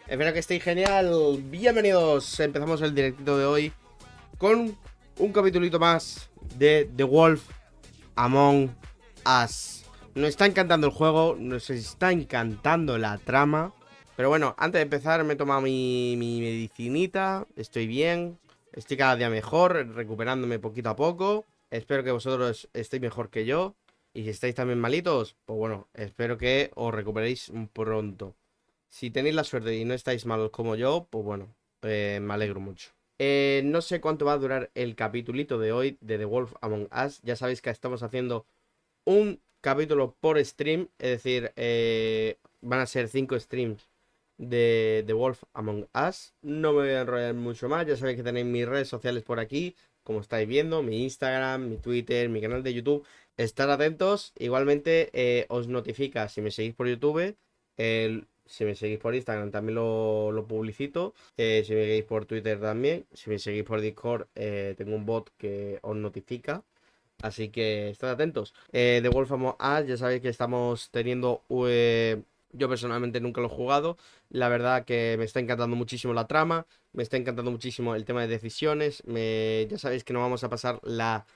Espero que estéis genial. Bienvenidos. Empezamos el directito de hoy con un capitulito más de The Wolf Among Us. Nos está encantando el juego, nos está encantando la trama. Pero bueno, antes de empezar me he tomado mi medicinita. Estoy bien, estoy cada día mejor, recuperándome poquito a poco. Espero que vosotros estéis mejor que yo. Y si estáis también malitos, pues bueno, espero que os recuperéis pronto. Si tenéis la suerte y no estáis malos como yo, pues bueno, me alegro mucho. No sé cuánto va a durar el capitulito de hoy de The Wolf Among Us. Ya sabéis que estamos haciendo un capítulo por stream, es decir, van a ser 5 streams de The Wolf Among Us. No me voy a enrollar mucho más, ya sabéis que tenéis mis redes sociales por aquí, como estáis viendo, mi Instagram, mi Twitter, mi canal de YouTube. Estar atentos, igualmente os notifica si me seguís por YouTube, si me seguís por Instagram también lo publicito, si me seguís por Twitter también, si me seguís por Discord tengo un bot que os notifica. Así que estad atentos. The Wolf Among Us, ya sabéis que estamos teniendo... yo personalmente nunca lo he jugado. La verdad que me está encantando muchísimo la trama. Me está encantando muchísimo el tema de decisiones. Ya sabéis que nos vamos a pasar la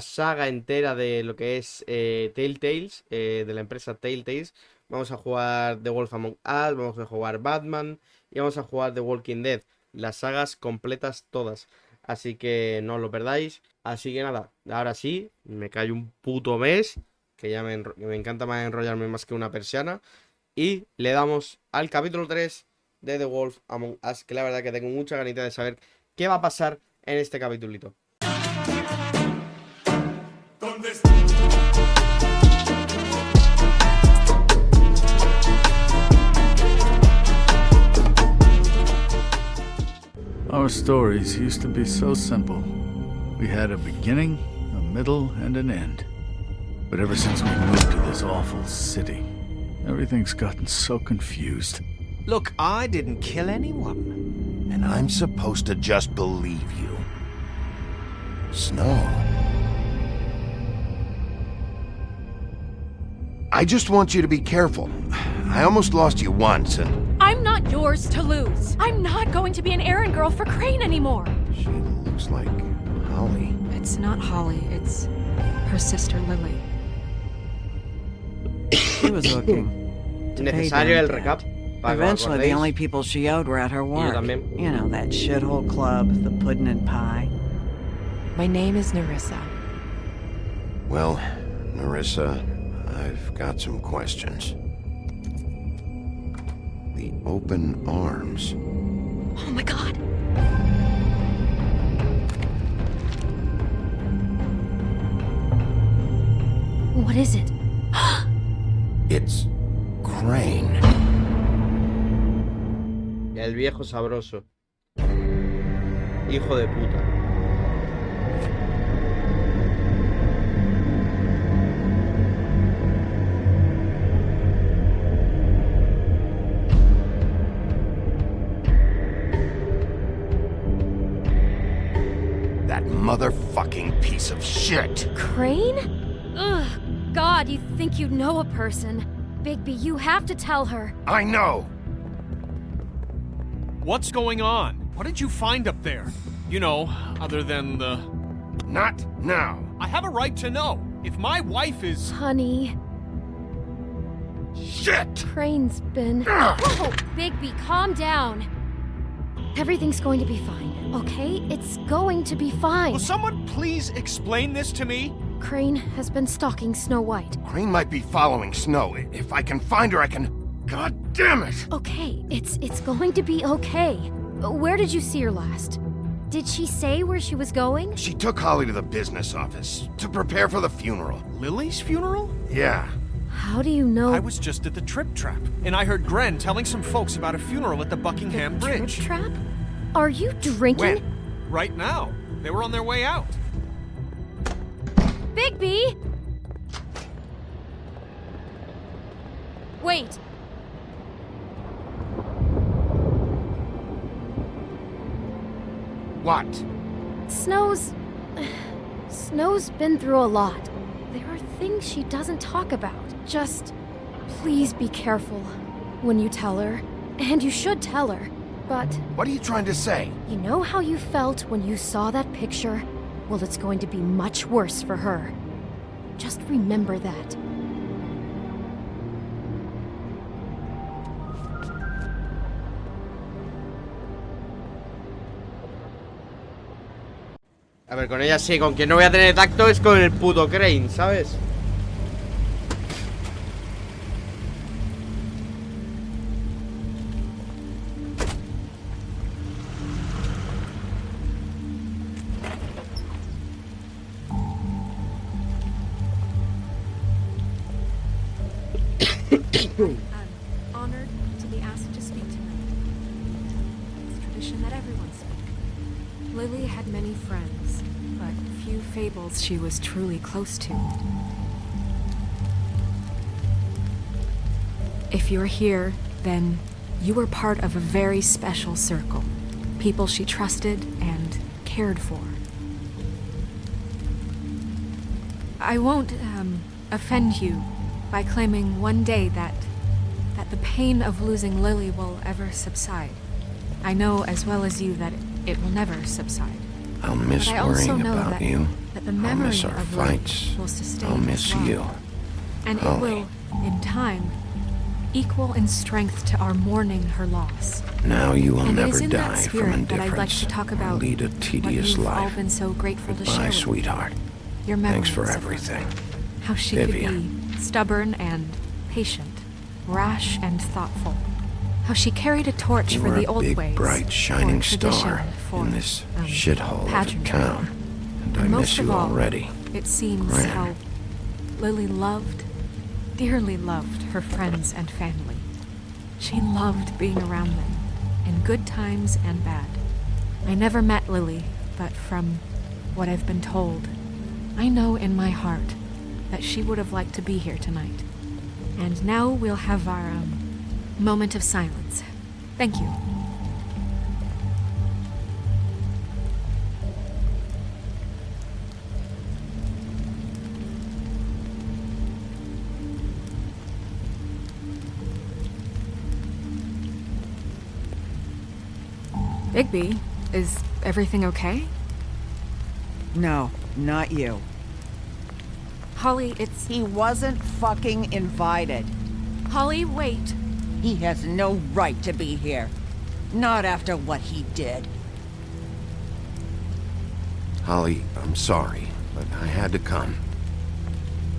saga entera de lo que es Telltales, de la empresa Telltales. Vamos a jugar The Wolf Among Us, vamos a jugar Batman y vamos a jugar The Walking Dead. Las sagas completas todas. Así que no os lo perdáis. Así que nada, ahora sí, me callo un puto mes, que ya me encanta más enrollarme más que una persiana. Y le damos al capítulo 3 de The Wolf Among Us, que la verdad que tengo mucha ganita de saber qué va a pasar en este capitulito. Our stories used to be so simple. We had a beginning, a middle, and an end. But ever since we moved to this awful city, everything's gotten so confused. Look, I didn't kill anyone. And I'm supposed to just believe you. Snow. I just want you to be careful. I almost lost you once, and... I'm not yours to lose. I'm not going to be an errand girl for Crane anymore. She looks like Holly. It's not Holly, it's her sister Lily. She was looking. Necesario el recap. Eventually, the only people she owed were at her work. You know, that shithole club, the pudding and pie. My name is Nerissa. Well, Nerissa, I've got some questions. The open arms. Oh my god! What is it? It's Crane. El viejo sabroso. Hijo de puta. That motherfucking piece of shit. Crane? Ugh. God, you think you know a person. Bigby, you have to tell her. I know. What's going on? What did you find up there? You know, other than the... Not now. I have a right to know. If my wife is... Honey, Shit! Crane's been... Whoa! Bigby, calm down. Everything's going to be fine, okay? It's going to be fine. Will someone please explain this to me? Crane has been stalking Snow White. Crane might be following Snow. If I can find her, I can... God damn it! Okay, it's going to be okay. Where did you see her last? Did she say where she was going? She took Holly to the business office to prepare for the funeral. Lily's funeral? Yeah. How do you know? I was just at the Trip Trap, and I heard Gren telling some folks about a funeral at the Buckingham Bridge. Trip Trap? Are you drinking? When? Right now. They were on their way out. Bigby! Wait. What? Snow's... Snow's been through a lot. There are things she doesn't talk about. Just please be careful when you tell her. And you should tell her. But What are you trying to say? you know how you felt when you saw that picture? Well, it's going to be much worse for her. Just remember that. A ver, con ella sí, con quien no voy a tener tacto es con el puto Crane, ¿sabes? I'm honored to be asked to speak tonight. It's tradition that everyone speak. Lily had many friends, but few fables she was truly close to. If you're here, then you were part of a very special circle. People she trusted and cared for. I won't, offend you by claiming one day that the pain of losing Lily will ever subside. I know as well as you that it will never subside. I'll miss But I also worrying know about you. that the I'll memory miss our of Lily fights. will sustain I'll miss as well. you. And Holly. it will, in time, equal in strength to our mourning her loss. Now you will And it never is in die that from spirit that I'd like indifference to talk or about lead a what tedious you've all life. been so grateful to share Goodbye, with me. sweetheart. Your memories Thanks for of her. everything. How she Vivian. could be stubborn and patient, rash and thoughtful. How she carried a torch You for were the a old big, ways, bright, shining for tradition, star for, in this shithole of a pageantry. town. And I And miss most you of all, already. it seems Gran. how Lily loved, dearly loved her friends and family. She loved being around them, in good times and bad. I never met Lily, but from what I've been told, I know in my heart that she would have liked to be here tonight. And now we'll have our, moment of silence. Thank you. Bigby, is everything okay? No, not you. Holly, it's... He wasn't fucking invited. Holly, wait. He has no right to be here. Not after what he did. Holly, I'm sorry, but I had to come.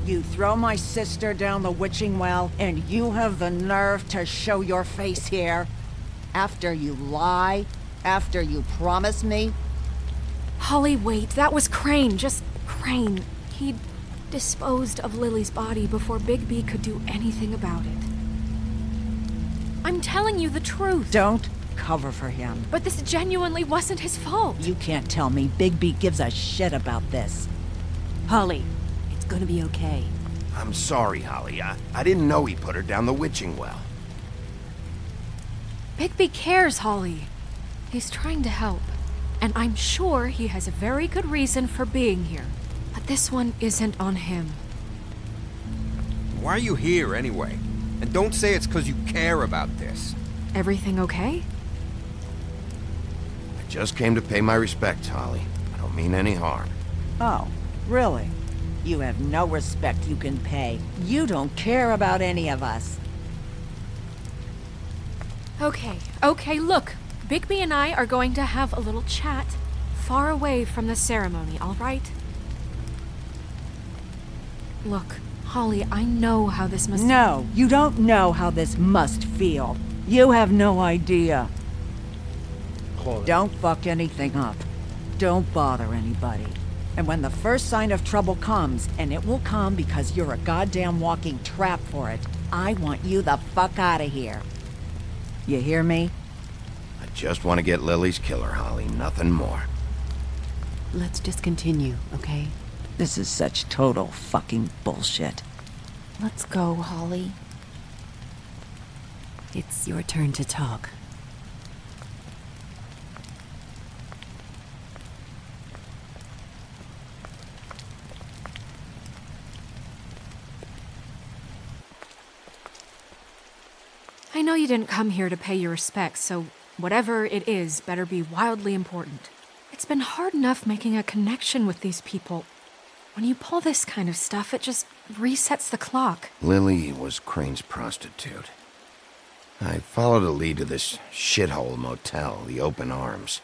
You throw my sister down the witching well, and you have the nerve to show your face here? After you lie? After you promise me? Holly, wait. That was Crane. Just Crane. He'd disposed of Lily's body before Bigby could do anything about it. I'm telling you the truth. Don't cover for him. But this genuinely wasn't his fault. You can't tell me Bigby gives a shit about this. Holly, it's gonna be okay. I'm sorry, Holly. I didn't know he put her down the witching well. Bigby cares, Holly. He's trying to help. And I'm sure he has a very good reason for being here. But this one isn't on him. Why are you here, anyway? And don't say it's because you care about this. Everything okay? I just came to pay my respects, Holly. I don't mean any harm. Oh, really? You have no respect you can pay. You don't care about any of us. Okay, look. Bigby and I are going to have a little chat far away from the ceremony, all right? Look, Holly, I know how this must... No, you don't know how this must feel. You have no idea. Joder. Don't fuck anything up. Don't bother anybody. And when the first sign of trouble comes, and it will come because you're a goddamn walking trap for it, I want you the fuck out of here. You hear me? I just want to get Lily's killer, Holly. Nothing more. Let's just continue, okay? This is such total fucking bullshit. Let's go, Holly. It's your turn to talk. I know you didn't come here to pay your respects, so whatever it is better be wildly important. It's been hard enough making a connection with these people. When you pull this kind of stuff, it just resets the clock. Lily was Crane's prostitute. I followed a lead to this shithole motel, the Open Arms.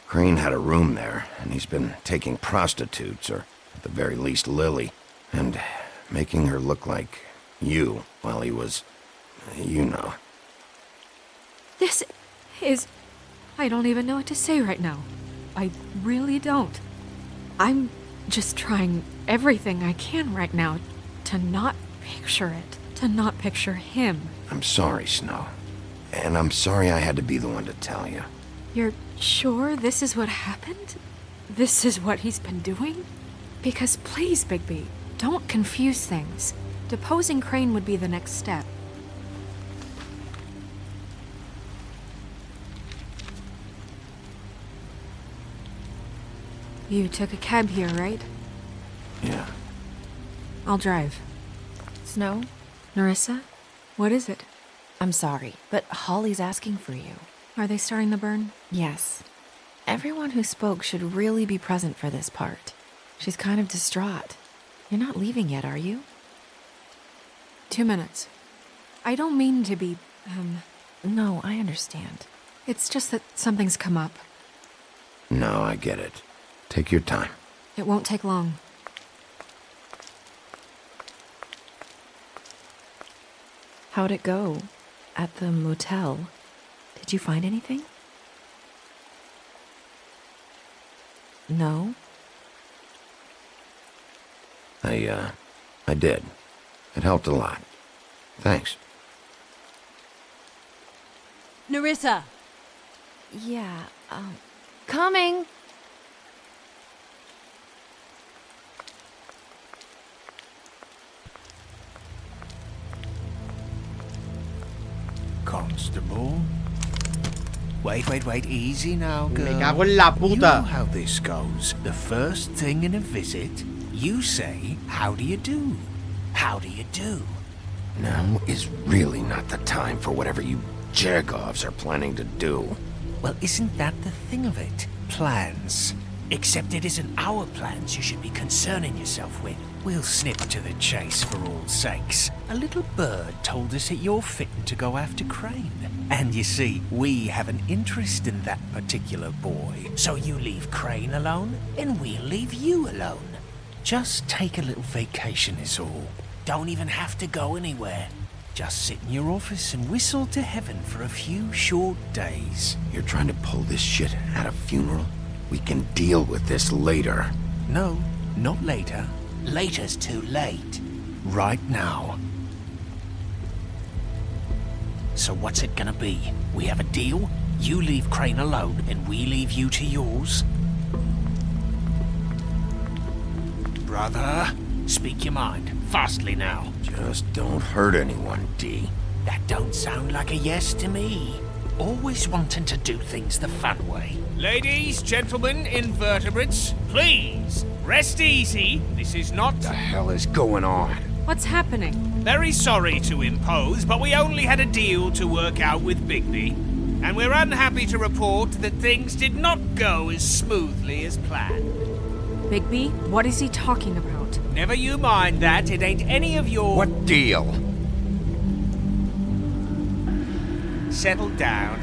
Crane had a room there, and he's been taking prostitutes, or at the very least Lily, and making her look like you while he was, you know. This is... I don't even know what to say right now. I really don't. I'm just trying everything I can right now to not picture it, to not picture him. I'm sorry, Snow. And I'm sorry I had to be the one to tell you. You're sure this is what happened? This is what he's been doing? Because please, Bigby, don't confuse things. Deposing Crane would be the next step. You took a cab here, right? Yeah. I'll drive. Snow? Nerissa? What is it? I'm sorry, but Holly's asking for you. Are they starting the burn? Yes. Everyone who spoke should really be present for this part. She's kind of distraught. You're not leaving yet, are you? 2 minutes. I don't mean to be, No, I understand. It's just that something's come up. No, I get it. Take your time. It won't take long. How'd it go? At the motel? Did you find anything? No? I did. It helped a lot. Thanks. Nerissa! Yeah, coming! Constable? Wait, easy now, girl. Me cago en la puta. You know how this goes. The first thing in a visit, you say, how do you do? How do you do? Now is really not the time for whatever you jerk-offs are planning to do. Well, isn't that the thing of it? Plans. Except it isn't our plans you should be concerning yourself with. We'll snip to the chase for all sakes. A little bird told us that you're fitting to go after Crane. And you see, we have an interest in that particular boy. So you leave Crane alone, and we'll leave you alone. Just take a little vacation is all. Don't even have to go anywhere. Just sit in your office and whistle to heaven for a few short days. You're trying to pull this shit at a funeral? We can deal with this later. No, not later. Later's too late. Right now. So what's it gonna be? We have a deal? You leave Crane alone, and we leave you to yours? Brother, speak your mind. Fastly now. Just don't hurt anyone, D. That don't sound like a yes to me. Always wanting to do things the fun way. Ladies, gentlemen, invertebrates, please, rest easy. This is not... What the hell is going on? What's happening? Very sorry to impose, but we only had a deal to work out with Bigby. And we're unhappy to report that things did not go as smoothly as planned. Bigby, what is he talking about? Never you mind that, it ain't any of your... What deal? Settle down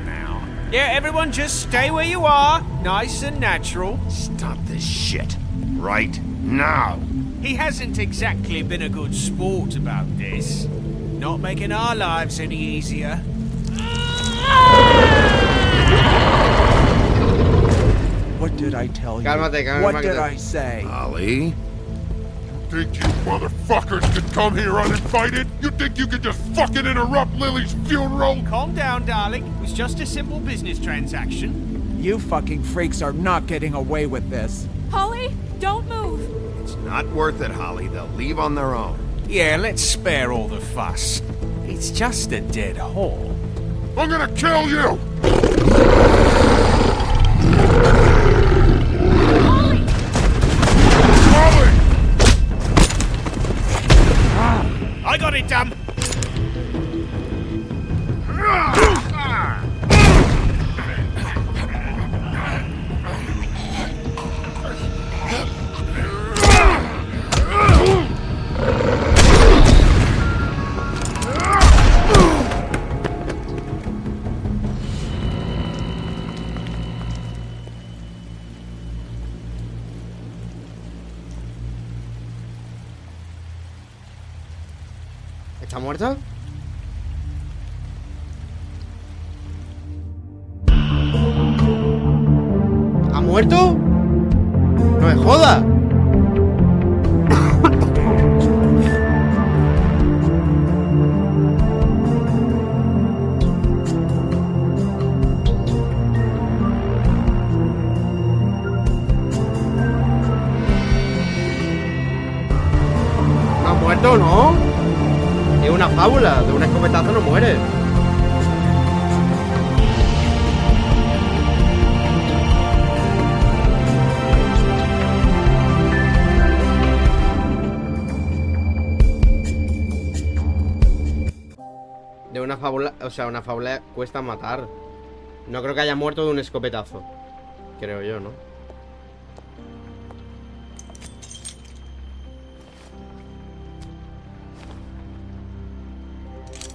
now. Yeah, everyone just stay where you are, nice and natural. Stop this shit. Right now. He hasn't exactly been a good sport about this. Not making our lives any easier. What did I tell you? Cálmate, What did I say? Ollie? You think you motherfuckers could come here uninvited? You think you could just fucking interrupt Lily's funeral? Calm down, darling. It was just a simple business transaction. You fucking freaks are not getting away with this. Holly, don't move! It's not worth it, Holly. They'll leave on their own. Yeah, let's spare all the fuss. It's just a dead hole. I'm gonna kill you! Holly! Holly! I got it, damn! ¿Está muerta? ¿Ha muerto? ¡No me jodas! ¿No ha muerto o no? Es una fábula, de un escopetazo no muere. De una fábula, o sea, una fábula cuesta matar. No creo que haya muerto de un escopetazo. Creo yo, ¿no?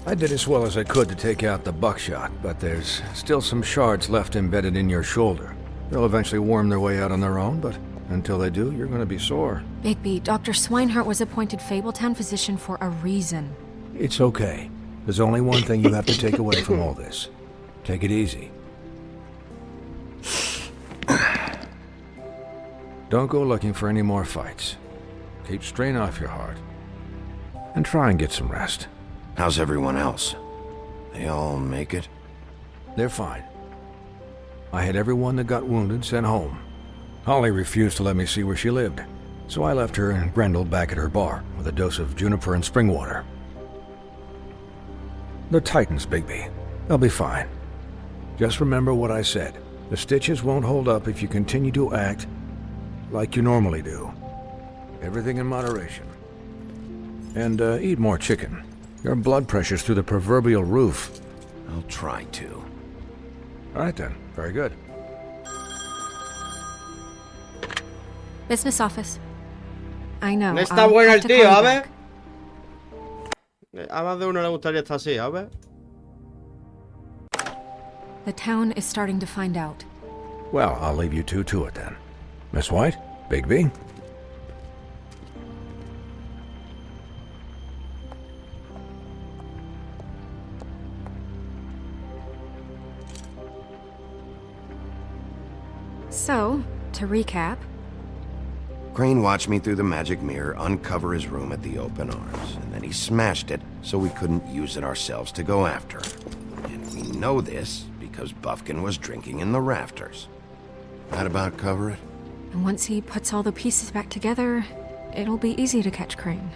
I did as well as I could to take out the buckshot, but there's still some shards left embedded in your shoulder. They'll eventually worm their way out on their own, but until they do, you're gonna be sore. Bigby, Dr. Swinehart was appointed Fabletown physician for a reason. It's okay. There's only one thing you have to take away from all this. Take it easy. Don't go looking for any more fights. Keep strain off your heart. And try and get some rest. How's everyone else? They all make it? They're fine. I had everyone that got wounded sent home. Holly refused to let me see where she lived, so I left her and Grendel back at her bar with a dose of juniper and spring water. They're Titans, Bigby. They'll be fine. Just remember what I said. The stitches won't hold up if you continue to act like you normally do. Everything in moderation. And eat more chicken. Your blood pressure's through the proverbial roof. I'll try to. All right then. Very good. Business office. I know. No está bueno el tío, a ver. A más de uno le gustaría estar así, a ver. The town is starting to find out. Well, I'll leave you two to it then. Miss White, Bigby. So, to recap... Crane watched me through the magic mirror uncover his room at the open arms, and then he smashed it so we couldn't use it ourselves to go after him. And we know this because Buffkin was drinking in the rafters. That about cover it? And once he puts all the pieces back together, it'll be easy to catch Crane.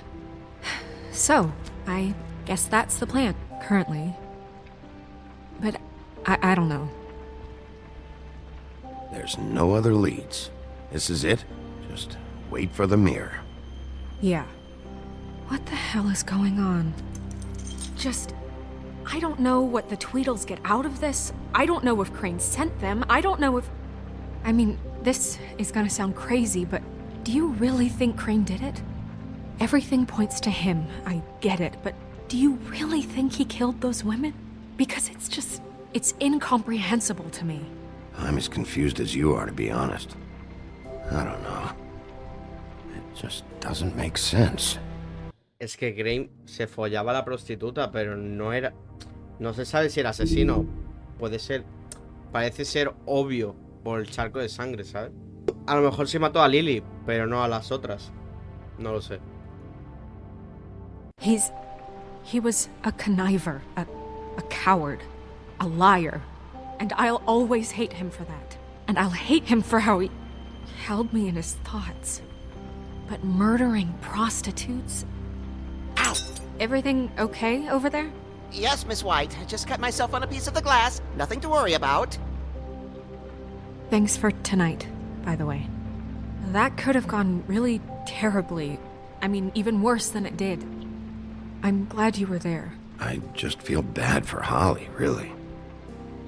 So, I guess that's the plan, currently. But I don't know. There's no other leads. This is it. Just wait for the mirror. Yeah. What the hell is going on? I don't know what the Tweedles get out of this. I don't know if Crane sent them. I don't know if... I mean, this is gonna sound crazy, but do you really think Crane did it? Everything points to him, I get it, but do you really think he killed those women? Because it's incomprehensible to me. I'm as confused as you are, to be honest. I don't know. It just doesn't make sense. Es que Crane se follaba a la prostituta, pero no era... No se sabe si era asesino. Puede ser... Parece ser obvio por el charco de sangre, ¿sabes? A lo mejor sí mató a Lily, pero no a las otras. No lo sé. He was a conniver, a coward, a liar. And I'll always hate him for that. And I'll hate him for how he held me in his thoughts. But murdering prostitutes? Ow! Everything okay over there? Yes, Miss White. I just cut myself on a piece of the glass. Nothing to worry about. Thanks for tonight, by the way. That could have gone really terribly. I mean, even worse than it did. I'm glad you were there. I just feel bad for Holly, really.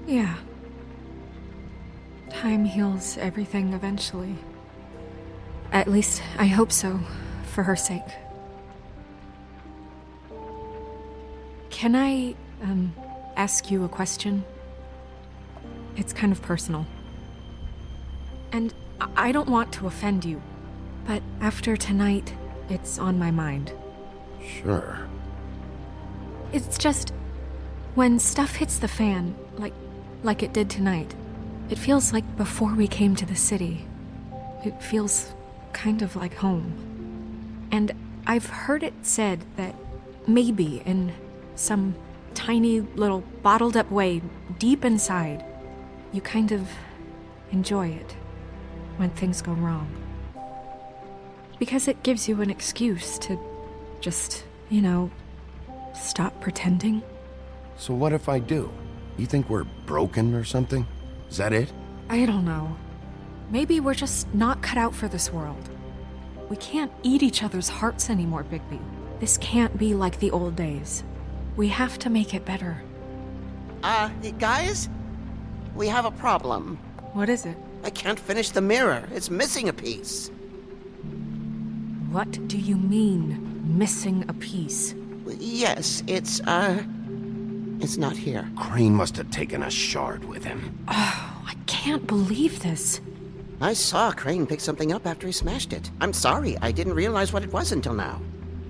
Yeah. Time heals everything eventually. At least, I hope so, for her sake. Can I, ask you a question? It's kind of personal. And I don't want to offend you, but after tonight, it's on my mind. Sure. It's just... when stuff hits the fan, like it did tonight, it feels like before we came to the city. It feels kind of like home. And I've heard it said that maybe in some tiny little bottled up way deep inside, you kind of enjoy it when things go wrong. Because it gives you an excuse to just, stop pretending. So what if I do? You think we're broken or something? Is that it? I don't know. Maybe we're just not cut out for this world. We can't eat each other's hearts anymore, Bigby. This can't be like the old days. We have to make it better. Guys? We have a problem. What is it? I can't finish the mirror. It's missing a piece. What do you mean, missing a piece? Yes, it's not here. Crane must have taken a shard with him. Oh, I can't believe this. I saw Crane pick something up after he smashed it. I'm sorry, I didn't realize what it was until now.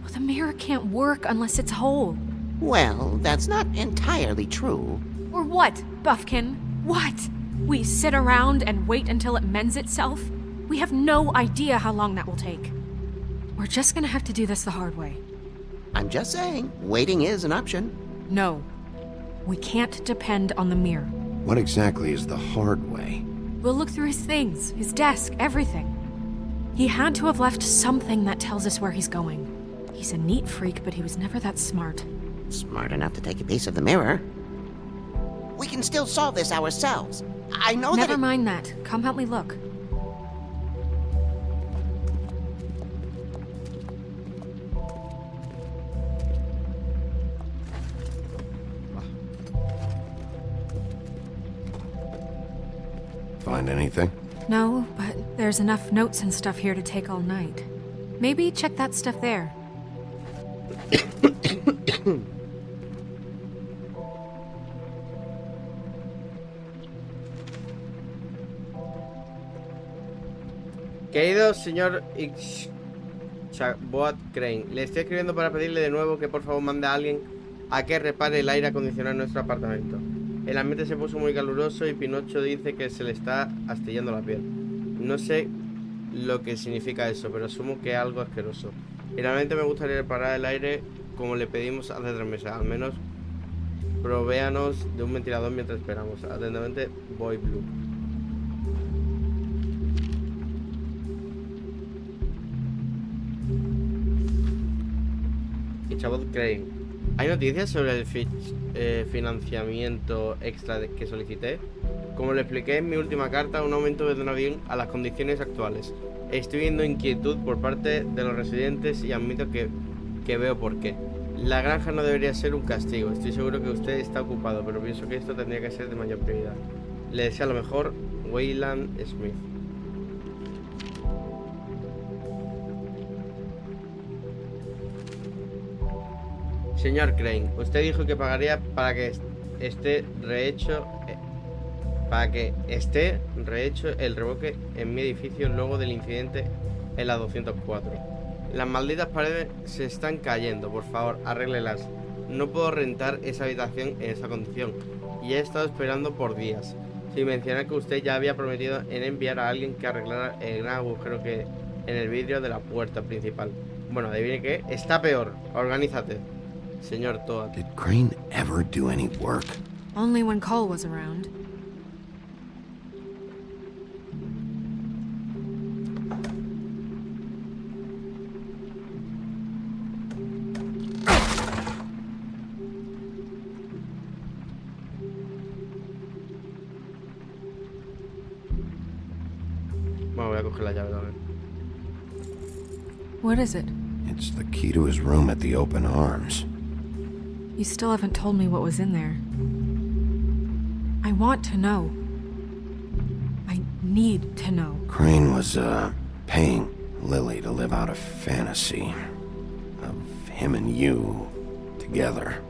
Well, the mirror can't work unless it's whole. Well, that's not entirely true. Or what, Buffkin? What? We sit around and wait until it mends itself? We have no idea how long that will take. We're just gonna have to do this the hard way. I'm just saying, waiting is an option. No. We can't depend on the mirror. What exactly is the hard way? We'll look through his things, his desk, everything. He had to have left something that tells us where he's going. He's a neat freak, but he was never that smart. Smart enough to take a piece of the mirror. We can still solve this ourselves. I know that Never mind that. Come help me look. Find anything? No, but there's enough notes and stuff here to take all night. Maybe check that stuff there. Querido señor Chabot Crane, le estoy escribiendo para pedirle de nuevo que por favor mande a alguien a que repare el aire acondicionado en nuestro apartamento. El ambiente se puso muy caluroso y Pinocho dice que se le está astillando la piel. No sé lo que significa eso, pero asumo que es algo asqueroso. Y realmente me gustaría reparar el aire como le pedimos hace 3 meses. Al menos provéanos de un ventilador mientras esperamos. Atentamente, Boy Blue. Y Chabot Crane. ¿Hay noticias sobre el financiamiento extra que solicité? Como le expliqué en mi última carta, un aumento de donación a las condiciones actuales. Estoy viendo inquietud por parte de los residentes y admito que veo por qué. La granja no debería ser un castigo. Estoy seguro que usted está ocupado, pero pienso que esto tendría que ser de mayor prioridad. Le deseo lo mejor, Wayland Smith. Señor Crane, usted dijo que pagaría para que esté rehecho el revoque en mi edificio luego del incidente en la 204. Las malditas paredes se están cayendo, por favor, arréglelas. No puedo rentar esa habitación en esa condición y he estado esperando por días. Sin mencionar que usted ya había prometido en enviar a alguien que arreglara el gran agujero que en el vidrio de la puerta principal. Bueno, adivine qué, está peor. Organízate. Señor Toad. Did Crane ever do any work? Only when Cole was around. Bueno, voy a coger la llave también. What is it? It's the key to his room at the open arms. You still haven't told me what was in there. I want to know. I need to know. Crane was, paying Lily to live out a fantasy of him and you together.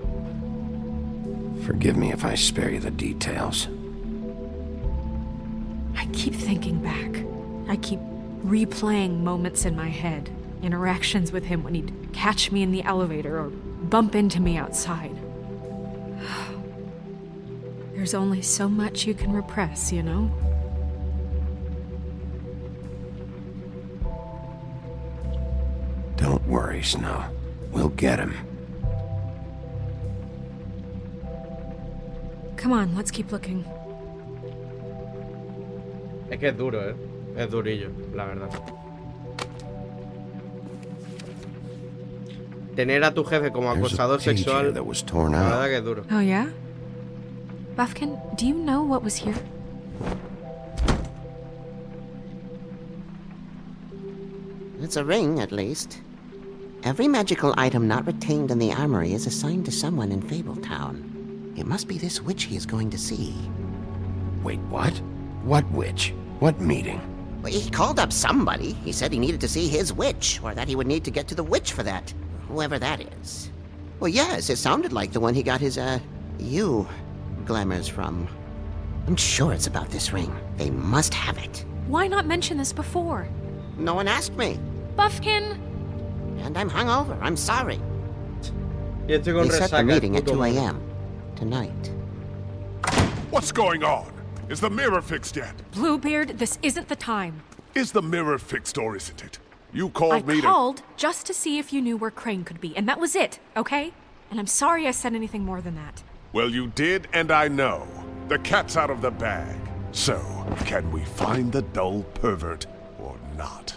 Forgive me if I spare you the details. I keep thinking back. I keep replaying moments in my head. Interactions with him when he'd catch me in the elevator or bump into me outside. There's only so much you can repress, you know? Don't worry, Snow. We'll get him. Come on, let's keep looking. Es que es duro, Es durillo, la verdad. Tener a tu jefe como acosador sexual, la verdad que es duro. Oh, yeah? Buffkin, do you know what was here? It's a ring, at least. Every magical item not retained in the armory is assigned to someone in Fabletown. It must be this witch he is going to see. Wait, what? What witch? What meeting? Well, he called up somebody. He said he needed to see his witch, or that he would need to get to the witch for that. Whoever that is. Well, yes, it sounded like the one he got his, glamours from. I'm sure it's about this ring. They must have it. Why not mention this before? No one asked me. Buffkin! And I'm hungover. I'm sorry. They set the meeting at 2 a.m. tonight. What's going on? Is the mirror fixed yet? Bluebeard, this isn't the time. Is the mirror fixed or isn't it? You called me I called just to see if you knew where Crane could be, and that was it, okay? And I'm sorry I said anything more than that. Well, you did, and I know. The cat's out of the bag. So, can we find the dull pervert or not?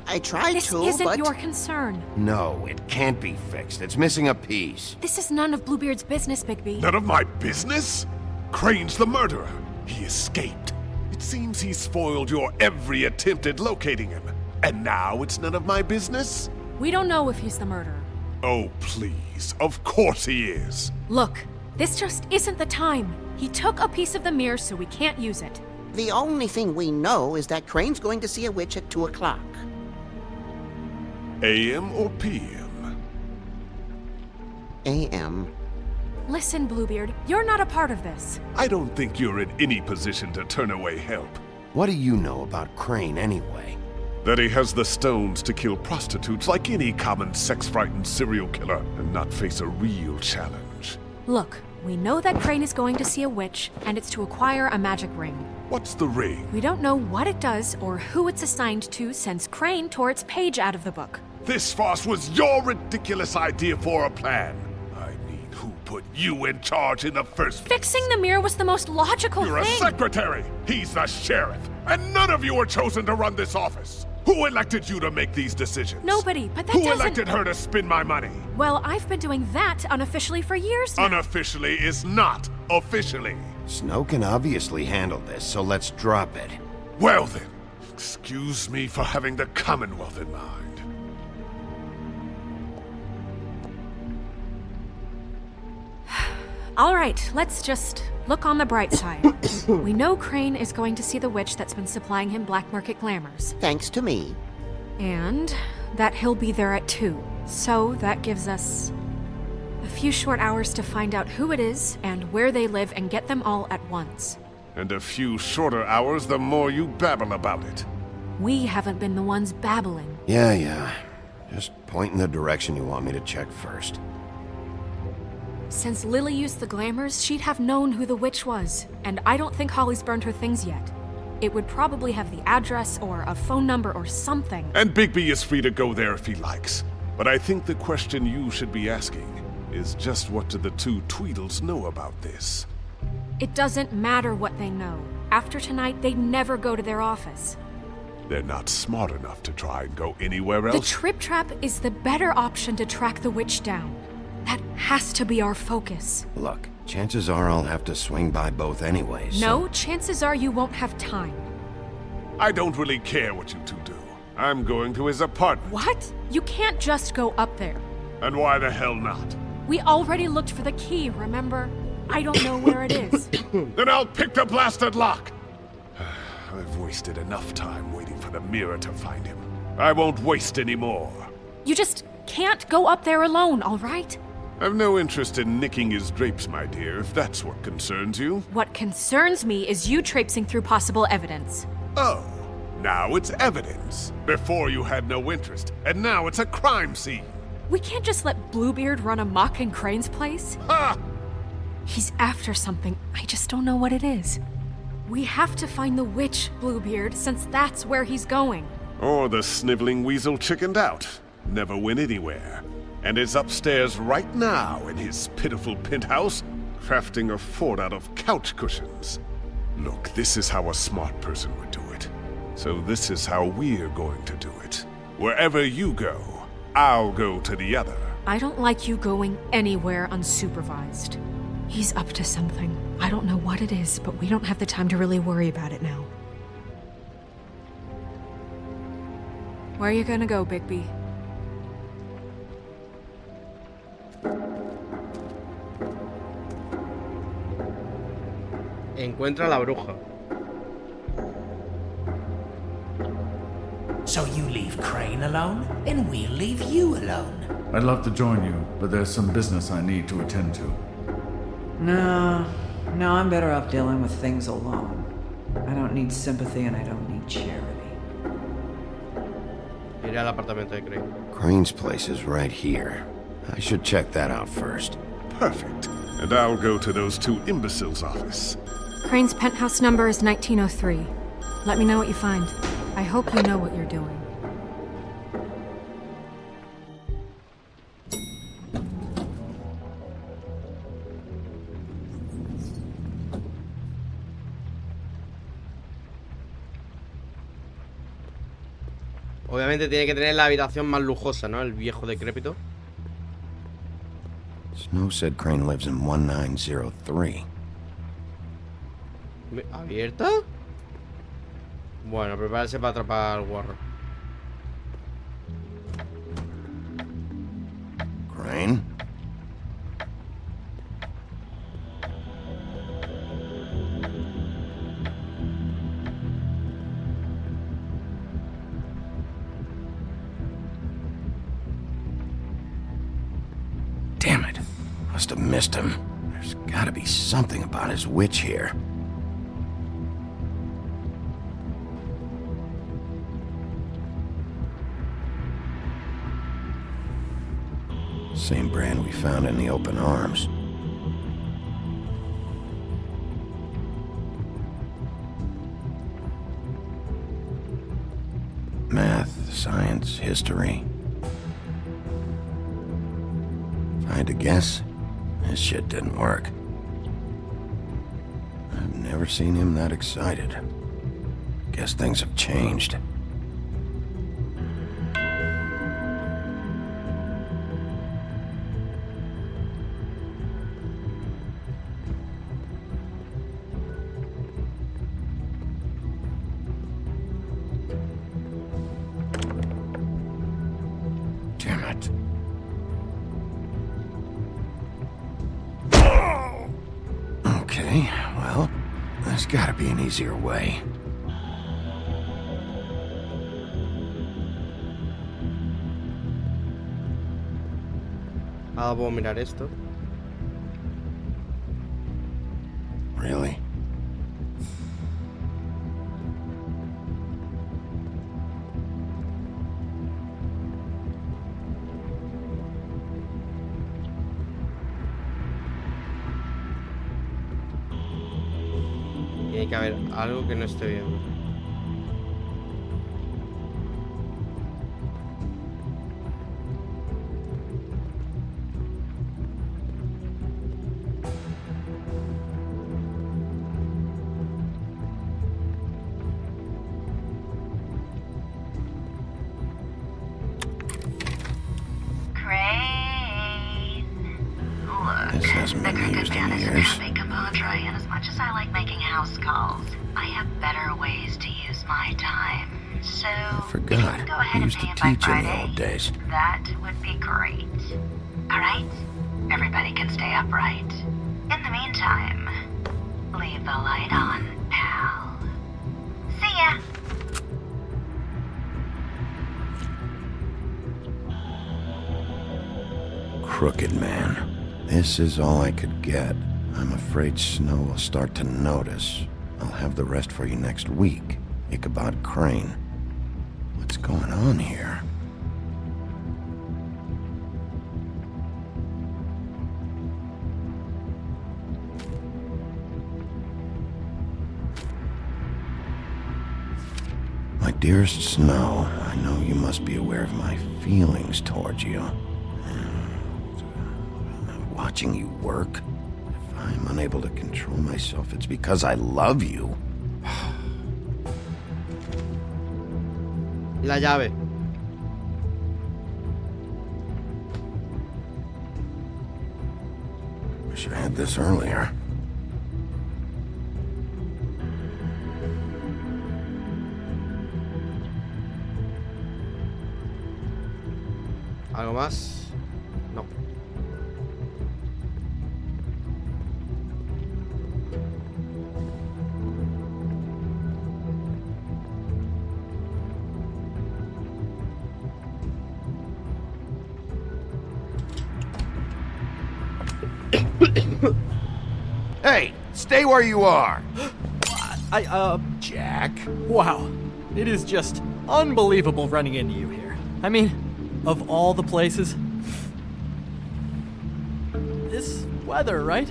I tried this to, isn't but... your concern. No, it can't be fixed. It's missing a piece. This is none of Bluebeard's business, Bigby. None of my business? Crane's the murderer. He escaped. It seems he spoiled your every attempt at locating him. And now it's none of my business? We don't know if he's the murderer. Oh, please. Of course he is. Look, this just isn't the time. He took a piece of the mirror, so we can't use it. The only thing we know is that Crane's going to see a witch at 2 o'clock. AM or PM? AM. Listen, Bluebeard, you're not a part of this. I don't think you're in any position to turn away help. What do you know about Crane anyway? That he has the stones to kill prostitutes like any common sex-frightened serial killer and not face a real challenge. Look, we know that Crane is going to see a witch, and it's to acquire a magic ring. What's the ring? We don't know what it does or who it's assigned to since Crane tore its page out of the book. This farce was your ridiculous idea for a plan. I mean, who put you in charge in the first place? Fixing the mirror was the most logical thing. You're a secretary. He's the sheriff. And none of you were chosen to run this office. Who elected you to make these decisions? Nobody, but that Who doesn't... elected her to spend my money? Well, I've been doing that unofficially for years now. Unofficially is not officially. Snow can obviously handle this, so let's drop it. Well then, excuse me for having the Commonwealth in mind. All right, let's just look on the bright side. We know Crane is going to see the witch that's been supplying him black market glamours. Thanks to me. And that he'll be there at 2. So that gives us a few short hours to find out who it is and where they live and get them all at once. And a few shorter hours the more you babble about it. We haven't been the ones babbling. Yeah. Just point in the direction you want me to check first. Since Lily used the glamours, she'd have known who the witch was, and I don't think Holly's burned her things yet. It would probably have the address or a phone number or something. And Bigby is free to go there if he likes. But I think the question you should be asking is just what do the two Tweedles know about this? It doesn't matter what they know. After tonight, they'd never go to their office. They're not smart enough to try and go anywhere else? The Trip Trap is the better option to track the witch down. That has to be our focus. Look, chances are I'll have to swing by both anyways. No, chances are you won't have time. I don't really care what you two do. I'm going to his apartment. What? You can't just go up there. And why the hell not? We already looked for the key, remember? I don't know where it is. Then I'll pick the blasted lock! I've wasted enough time waiting for the mirror to find him. I won't waste any more. You just can't go up there alone, all right? I've no interest in nicking his drapes, my dear, if that's what concerns you. What concerns me is you traipsing through possible evidence. Oh, now it's evidence. Before you had no interest, and now it's a crime scene. We can't just let Bluebeard run amok in Crane's place. Ha! He's after something. I just don't know what it is. We have to find the witch, Bluebeard, since that's where he's going. Or the sniveling weasel chickened out. Never went anywhere. And is upstairs right now in his pitiful penthouse, crafting a fort out of couch cushions. Look, this is how a smart person would do it. So this is how we're going to do it. Wherever you go, I'll go to the other. I don't like you going anywhere unsupervised. He's up to something. I don't know what it is, but we don't have the time to really worry about it now. Where are you gonna go, Bigby? Encuentra a la bruja. So you leave Crane alone? Then we'll leave you alone. I'd love to join you, but there's some business I need to attend to. No, I'm better off dealing with things alone. I don't need sympathy and I don't need charity. Iré al apartamento de Crane. Crane's place is right here. I should check that out first. Perfect. And I'll go to those two imbeciles' office. Crane's penthouse number is 1903. Let me know what you find. I hope you know what you're doing. Obviamente tiene que tener la habitación más lujosa, ¿no? El viejo decrépito. Snow said Crane lives in 1903. ¿Abierta? Bueno, prepárese para atrapar al guarro. Crane? Damn it. Must have missed him. There's gotta be something about his witch here. Same brand we found in the open arms. Math, science, history. If I had to guess, this shit didn't work. I've never seen him that excited. Guess things have changed. Damn it. Okay, well, there's gotta be an easier way. Ahora puedo mirar esto. Really? Tiene que haber algo que no esté viendo. Look, This hasn't the been crooked used in man isn't years. having compadre, and as much as I like making house calls, I have better ways to use my time. So, I if you forgot. can go We ahead and used pay to him by teach in the Friday, old days. that would be great. Alright? Everybody can stay upright. In the meantime, leave the light on, pal. See ya! Crooked man. This is all I could get. I'm afraid Snow will start to notice. I'll have the rest for you next week. Ichabod Crane. What's going on here? Dearest Snow, I know you must be aware of my feelings towards you. Watching you work, if I'm unable to control myself, it's because I love you. La llave. I should have had this earlier. ¿Algo más? No. Hey, stay where you are. Jack? Wow. It is just unbelievable running into you here. I mean, of all the places. This weather, right?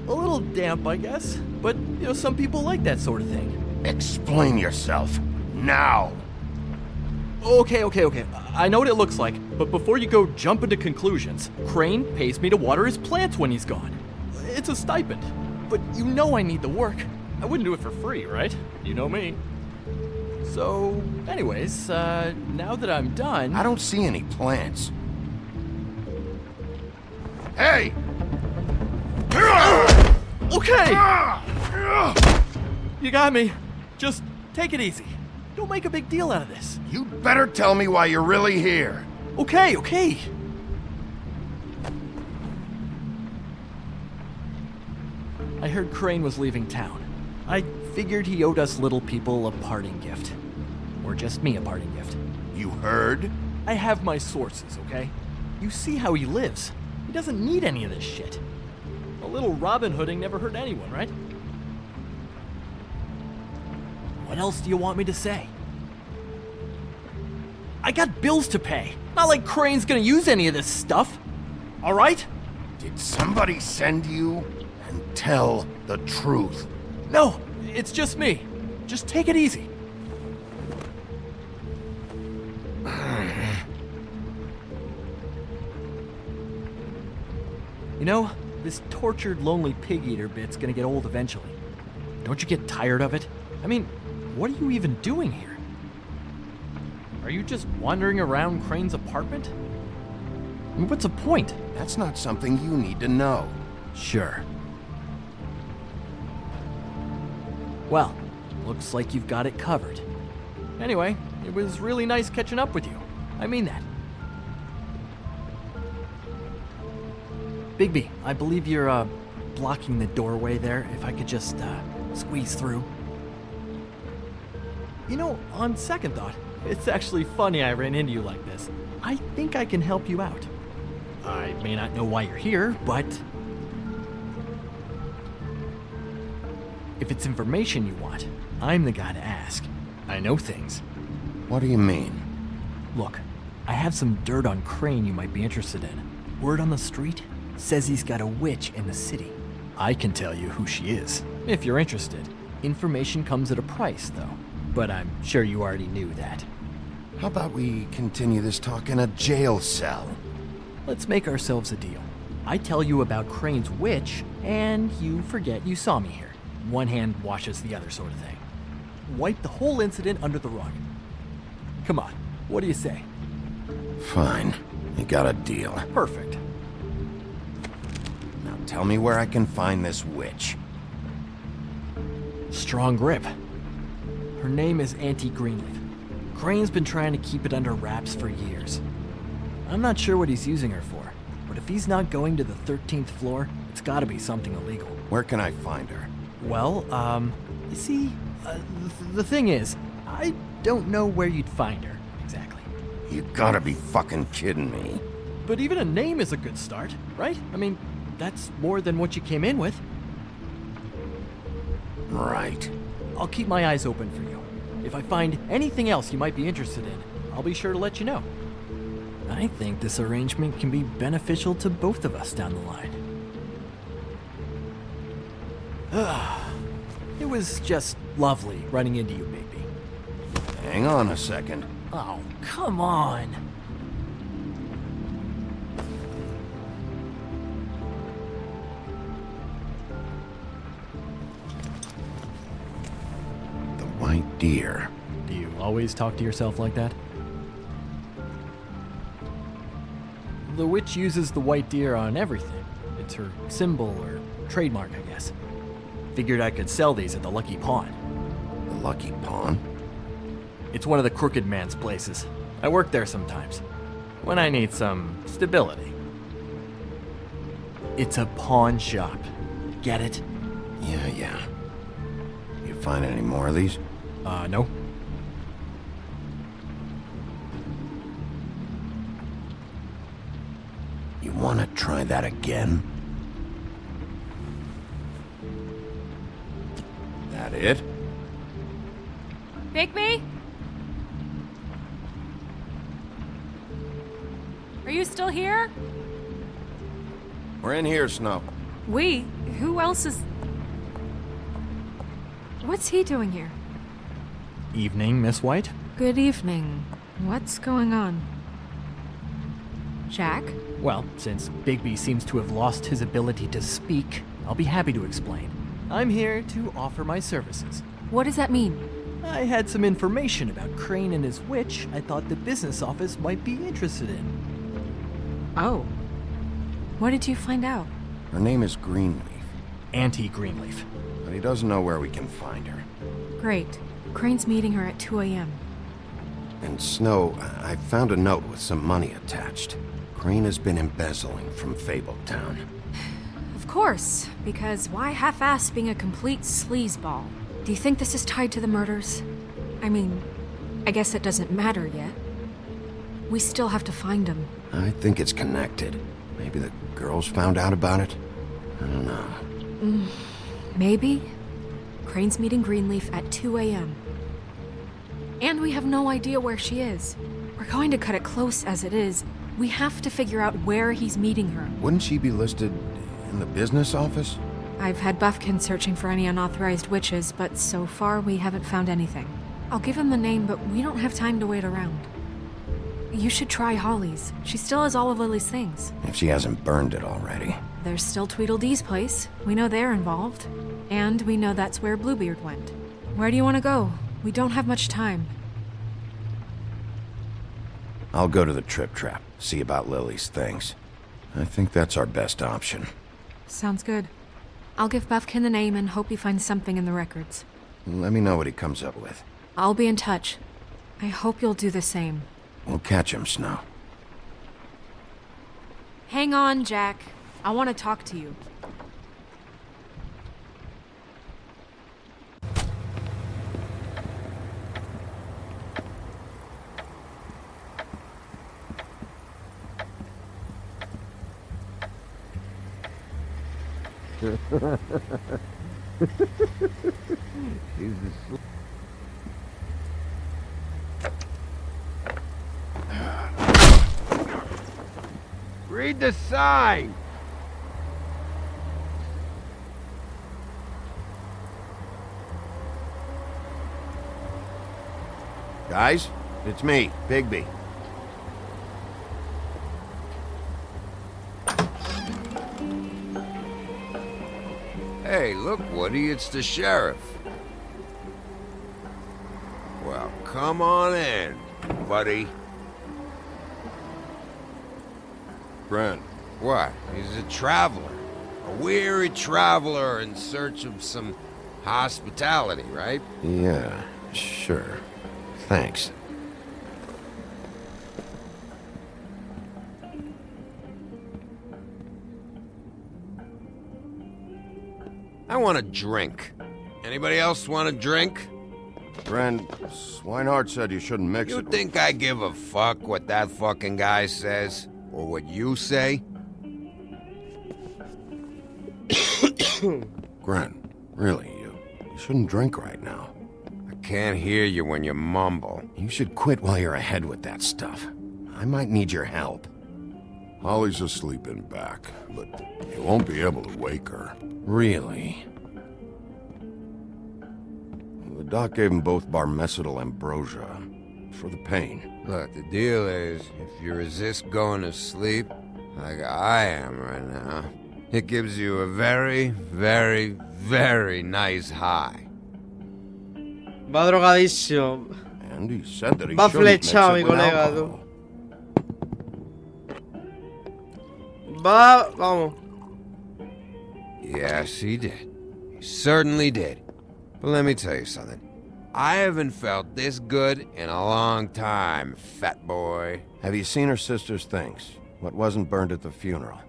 A little damp, I guess. But, you know, some people like that sort of thing. Explain yourself. Now. Okay. I know what it looks like, but before you go jump into conclusions, Crane pays me to water his plants when he's gone. It's a stipend. But you know I need the work. I wouldn't do it for free, right? You know me. So, anyways, now that I'm done... I don't see any plants. Hey! Okay! You got me. Just take it easy. Don't make a big deal out of this. You better tell me why you're really here. Okay. I heard Crane was leaving town. I figured he owed us little people a parting gift. Or just me a parting gift. You heard? I have my sources, okay? You see how he lives. He doesn't need any of this shit. A little Robin Hooding never hurt anyone, right? What else do you want me to say? I got bills to pay. Not like Crane's gonna use any of this stuff. All right? Did somebody send you? And tell the truth. No, it's just me. Just take it easy. You know, this tortured, lonely pig-eater bit's gonna get old eventually. Don't you get tired of it? I mean, what are you even doing here? Are you just wandering around Crane's apartment? I mean, what's the point? That's not something you need to know. Sure. Well, looks like you've got it covered. Anyway, it was really nice catching up with you. I mean that. Bigby, I believe you're, blocking the doorway there. If I could just, squeeze through. You know, on second thought, it's actually funny I ran into you like this. I think I can help you out. I may not know why you're here, but... if it's information you want, I'm the guy to ask. I know things. What do you mean? Look, I have some dirt on Crane you might be interested in. Word on the street says he's got a witch in the city. I can tell you who she is, if you're interested. Information comes at a price, though. But I'm sure you already knew that. How about we continue this talk in a jail cell? Let's make ourselves a deal. I tell you about Crane's witch, and you forget you saw me here. One hand washes the other sort of thing. Wipe the whole incident under the rug. Come on, what do you say? Fine. You got a deal. Perfect. Now tell me where I can find this witch. Strong grip. Her name is Auntie Greenleaf. Crane's been trying to keep it under wraps for years. I'm not sure what he's using her for, but if he's not going to the 13th floor, it's gotta be something illegal. Where can I find her? Well, you see, the thing is, I don't know where you'd find her, exactly. You gotta be fucking kidding me. But even a name is a good start, right? I mean, that's more than what you came in with. Right. I'll keep my eyes open for you. If I find anything else you might be interested in, I'll be sure to let you know. I think this arrangement can be beneficial to both of us down the line. It was just lovely running into you, baby. Hang on a second. Oh, come on. The white deer. Do you always talk to yourself like that? The witch uses the white deer on everything. It's her symbol or trademark, I guess. Figured I could sell these at the Lucky Pawn. The Lucky Pawn? It's one of the crooked man's places. I work there sometimes, when I need some stability. It's a pawn shop. Get it? Yeah. You find any more of these? No. You want to try that again? That it? Bigby? Are you still here? We're in here, Snow. We? Who else is... What's he doing here? Evening, Miss White? Good evening. What's going on? Jack? Well, since Bigby seems to have lost his ability to speak, I'll be happy to explain. I'm here to offer my services. What does that mean? I had some information about Crane and his witch I thought the business office might be interested in. Oh. What did you find out? Her name is Greenleaf. Auntie Greenleaf. But he doesn't know where we can find her. Great. Crane's meeting her at 2 a.m. And Snow, I found a note with some money attached. Crane has been embezzling from Fabletown. Of course, because why half-ass being a complete sleazeball? Do you think this is tied to the murders? I mean, I guess it doesn't matter yet. We still have to find him. I think it's connected. Maybe the girls found out about it? I don't know. Maybe. Crane's meeting Greenleaf at 2 a.m. And we have no idea where she is. We're going to cut it close as it is. We have to figure out where he's meeting her. Wouldn't she be listed in the business office? I've had Buffkin searching for any unauthorized witches, but so far we haven't found anything. I'll give him the name, but we don't have time to wait around. You should try Holly's. She still has all of Lily's things. If she hasn't burned it already. There's still Tweedledee's place. We know they're involved. And we know that's where Bluebeard went. Where do you want to go? We don't have much time. I'll go to the Trip Trap, see about Lily's things. I think that's our best option. Sounds good. I'll give Buffkin the name and hope he finds something in the records. Let me know what he comes up with. I'll be in touch. I hope you'll do the same. We'll catch him, Snow. Hang on, Jack. I want to talk to you. Read the sign! Guys, it's me, Bigby. Hey, look, Woody, it's the sheriff. Well, come on in, buddy. Brent. What? He's a traveler. A weary traveler in search of some hospitality, right? Yeah, sure. Thanks. I want a drink. Anybody else want a drink? Brent, Swinehart said you shouldn't mix You it. think I give a fuck what that fucking guy says? Or what you say? Grant, really, you shouldn't drink right now. I can't hear you when you mumble. You should quit while you're ahead with that stuff. I might need your help. Holly's asleep in back, but you won't be able to wake her. Really? doc gave them both barmecidal ambrosia for the pain. Look, the deal is, if you resist going to sleep, like I am right now, it gives you a very, very, very nice high. Va drogadísimo. And he said that he Va shouldn't mix flechado, it mi with colega, alcohol. tú. Vamos. Yes, he did. He certainly did. But let me tell you something. I haven't felt this good in a long time, fat boy. Have you seen her sister's things? What wasn't burned at the funeral?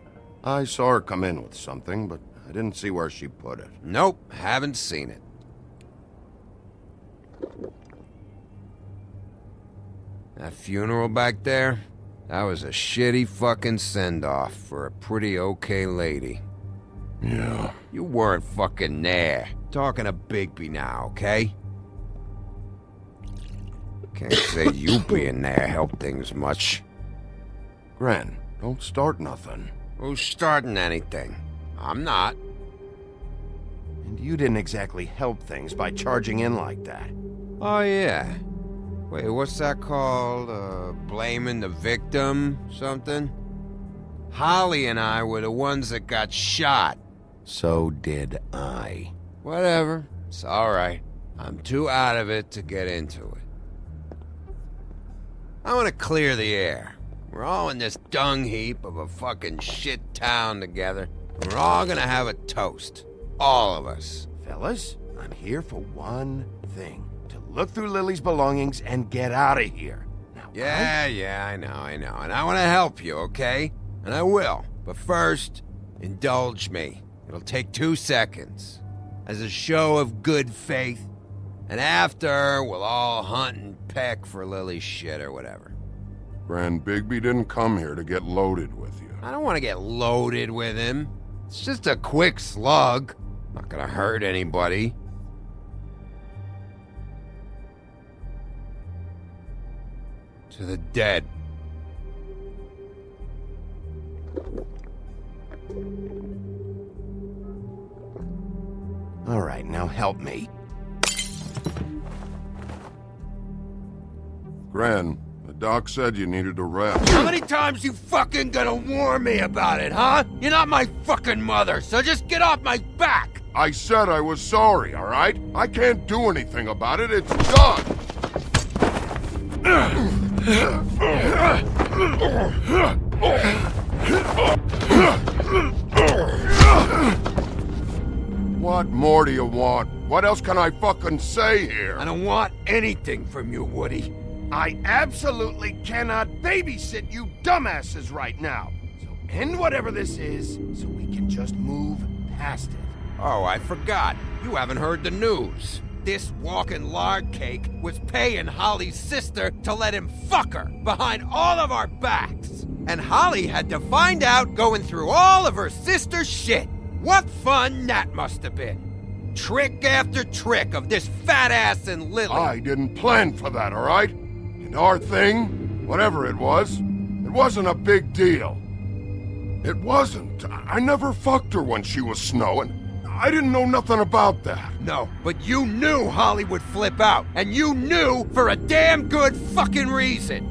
I saw her come in with something, but I didn't see where she put it. Nope, haven't seen it. That funeral back there, that was a shitty fucking send-off for a pretty okay lady. Yeah. You weren't fucking there. Talking to Bigby now, okay? Can't say you being there helped things much. Gran, don't start nothing. Who's starting anything? I'm not. And you didn't exactly help things by charging in like that. Oh, yeah. Wait, what's that called? Blaming the victim? Something? Holly and I were the ones that got shot. So did I. Whatever. It's alright. I'm too out of it to get into it. I want to clear the air. We're all in this dung heap of a fucking shit town together. And we're all gonna have a toast. All of us. Fellas, I'm here for one thing. To look through Lily's belongings and get out of here. Now, Yeah, I know. And I want to help you, okay? And I will. But first, indulge me. It'll take 2 seconds. As a show of good faith. And after, we'll all hunt and peck for Lily's shit or whatever. Grand Bigby didn't come here to get loaded with you. I don't want to get loaded with him. It's just a quick slug. Not gonna hurt anybody. To the dead. All right, now help me. Gran, the doc said you needed a rest. How many times you fucking gonna warn me about it, huh? You're not my fucking mother, so just get off my back! I said I was sorry, all right? I can't do anything about it. It's done. What more do you want? What else can I fucking say here? I don't want anything from you, Woody. I absolutely cannot babysit you dumbasses right now. So end whatever this is so we can just move past it. Oh, I forgot. You haven't heard the news. This walking lard cake was paying Holly's sister to let him fuck her behind all of our backs. And Holly had to find out going through all of her sister's shit. What fun that must have been. Trick after trick of this fat ass and Lily. I didn't plan for that, all right? And our thing, whatever it wasn't a big deal. It wasn't. I never fucked her when she was snowing. I didn't know nothing about that. No, but you knew Holly would flip out. And you knew for a damn good fucking reason.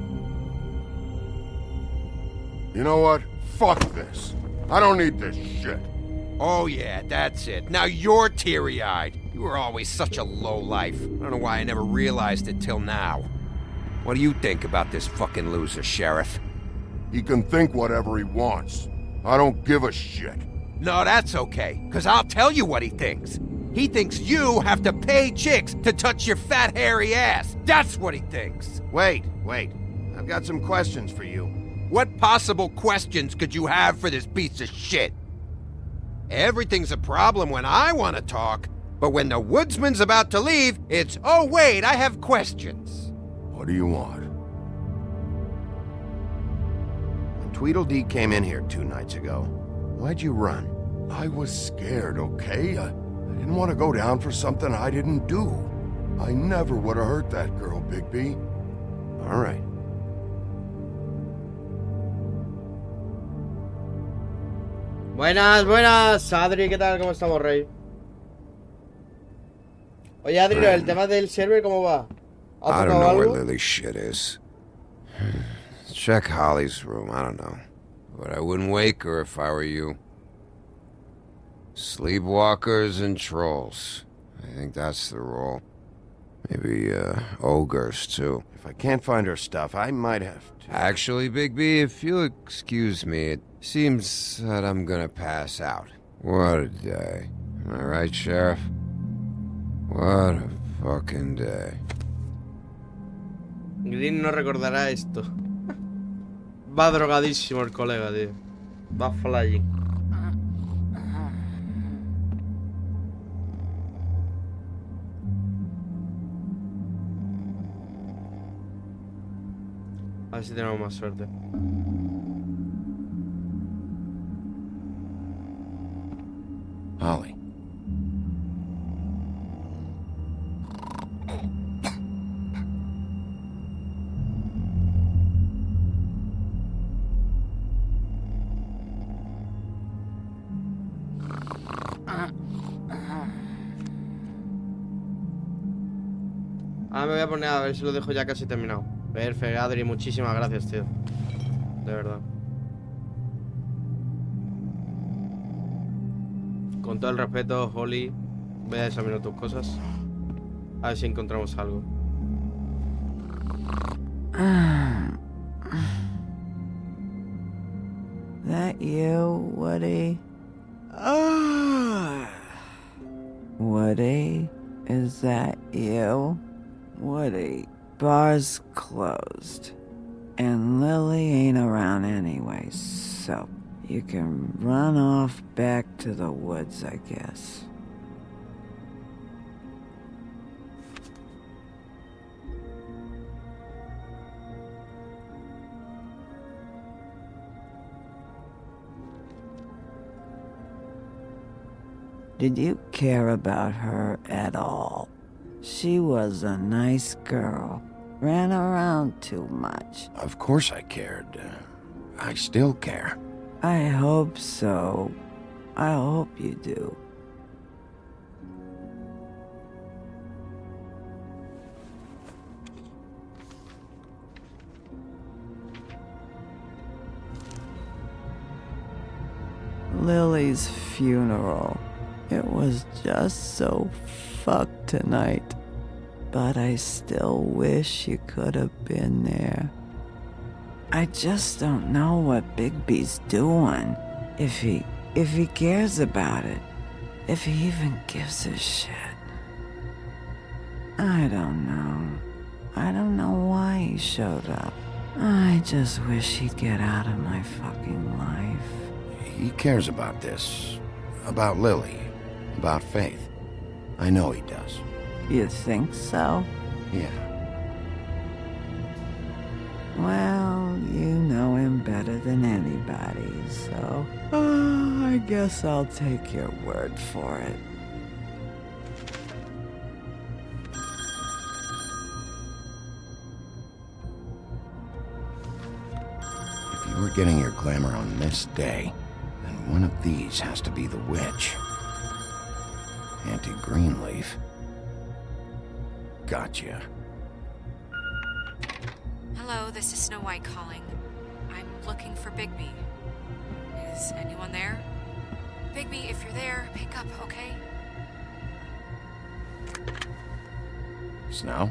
You know what? Fuck this. I don't need this shit. Oh yeah, that's it. Now you're teary-eyed. You were always such a lowlife. I don't know why I never realized it till now. What do you think about this fucking loser, Sheriff? He can think whatever he wants. I don't give a shit. No, that's okay, because I'll tell you what he thinks. He thinks you have to pay chicks to touch your fat, hairy ass. That's what he thinks. Wait. I've got some questions for you. What possible questions could you have for this piece of shit? Everything's a problem when I want to talk, but when the woodsman's about to leave, it's, oh wait, I have questions. What do you want? When Tweedledee came in here 2 nights ago, why'd you run? I was scared, okay? I didn't want to go down for something I didn't do. I never would have hurt that girl, Bigby. All right. Buenas, Adri, ¿qué tal? ¿Cómo estamos, Rey? Oye, Adriano, el tema del server, ¿cómo va? I don't know where Lily's shit is. Check Holly's room, I don't know. But I wouldn't wake her if I were you. Sleepwalkers and trolls. I think that's the rule. Maybe, ogres, too. If I can't find her stuff, I might have to... Actually, Bigby, if you'll excuse me, it seems that I'm gonna pass out. What a day. Am I right, Sheriff? What a fucking day. Green no recordará esto. Va drogadísimo el colega, tío. Va flying. A ver si tenemos más suerte. Holly. Ahora me voy a poner a ver si lo dejo ya casi terminado. Perfecto, Adri, muchísimas gracias, tío. De verdad. Con todo el respeto, Holly, voy a examinar tus cosas. A ver si encontramos algo. That you, Woody? Woody? Is that you? Woody, bar's closed. And Lily ain't around anyway, so you can run off back to the woods, I guess. Did you care about her at all? She was a nice girl. Ran around too much. Of course I cared. I still care. I hope so. I hope you do. Lily's funeral. It was just so fucked tonight. But I still wish you could have been there. I just don't know what Bigby's doing. If he cares about it. If he even gives a shit. I don't know. I don't know why he showed up. I just wish he'd get out of my fucking life. He cares about this. About Lily. About Faith. I know he does. You think so? Yeah. Well, you know him better than anybody, so... I guess I'll take your word for it. If you were getting your glamour on this day, then one of these has to be the witch. Auntie Greenleaf. Gotcha. Hello, this is Snow White calling. I'm looking for Bigby. Is anyone there? Bigby, if you're there, pick up, okay? Snow?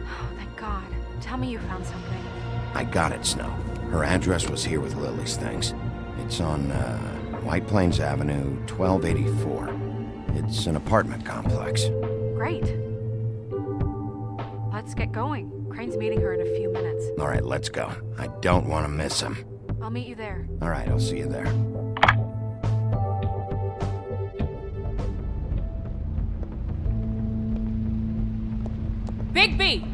Oh, thank God. Tell me you found something. I got it, Snow. Her address was here with Lily's things. It's on, White Plains Avenue, 1284. It's an apartment complex. Great. Let's get going. Crane's meeting her in a few minutes. All right, let's go. I don't want to miss him. I'll meet you there. All right, I'll see you there. Bigby!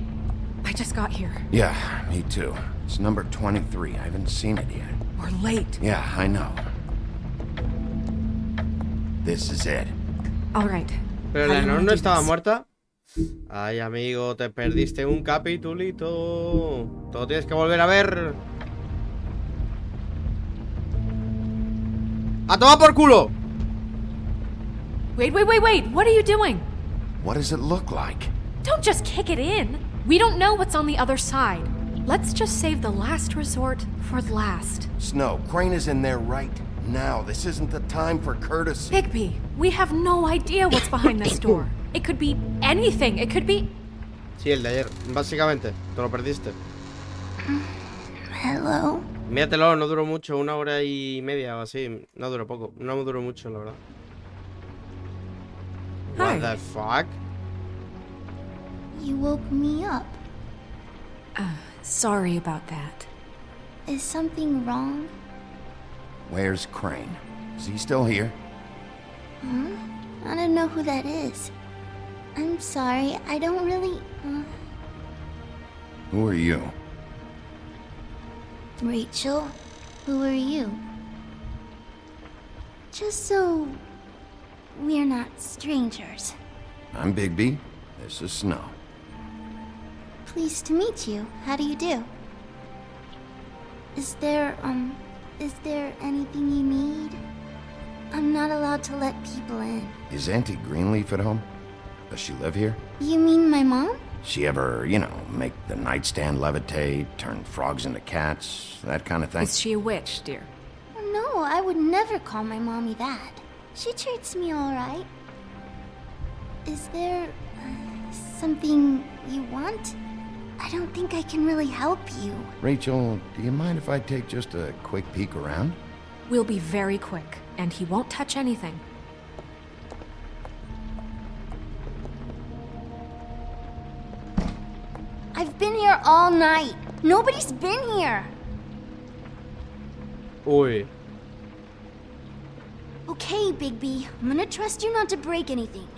I just got here. Yeah, me too. It's number 23. I haven't seen it yet. We're late. Yeah, I know. This is it. All right. Pero la Lenore no estaba muerta. Ay, amigo, te perdiste un capitulito. Todo tienes que volver a ver. ¡A tomar por culo! Wait. What are you doing? What does it look like? Don't just kick it in. We don't know what's on the other side. Let's just save the last resort for last. Snow, Crane is in there right now. This isn't the time for courtesy. Bigby, we have no idea what's behind this door. It could be anything. It could be... Sí, el de ayer. Básicamente, te lo perdiste. Hello? Míratelo, no duró mucho, 1 hora y media o así. No duró poco, no duró mucho, la verdad. Hi. What the fuck? You woke me up. Sorry about that. Is something wrong? Where's Crane? Is he still here? Huh? I don't know who that is. I'm sorry, I don't really... Who are you? Rachel, who are you? Just so... we're not strangers. I'm Bigby. This is Snow. Pleased to meet you. How do you do? Is there anything you need? I'm not allowed to let people in. Is Auntie Greenleaf at home? Does she live here? You mean my mom? She ever, you know, make the nightstand levitate, turn frogs into cats, that kind of thing? Is she a witch, dear? No, I would never call my mommy that. She treats me all right. Is there something you want? I don't think I can really help you. Rachel, do you mind if I take just a quick peek around? We'll be very quick, and he won't touch anything. I've been here all night. Nobody's been here. Uy. Okay, Bigby. I'm gonna trust you not to break anything.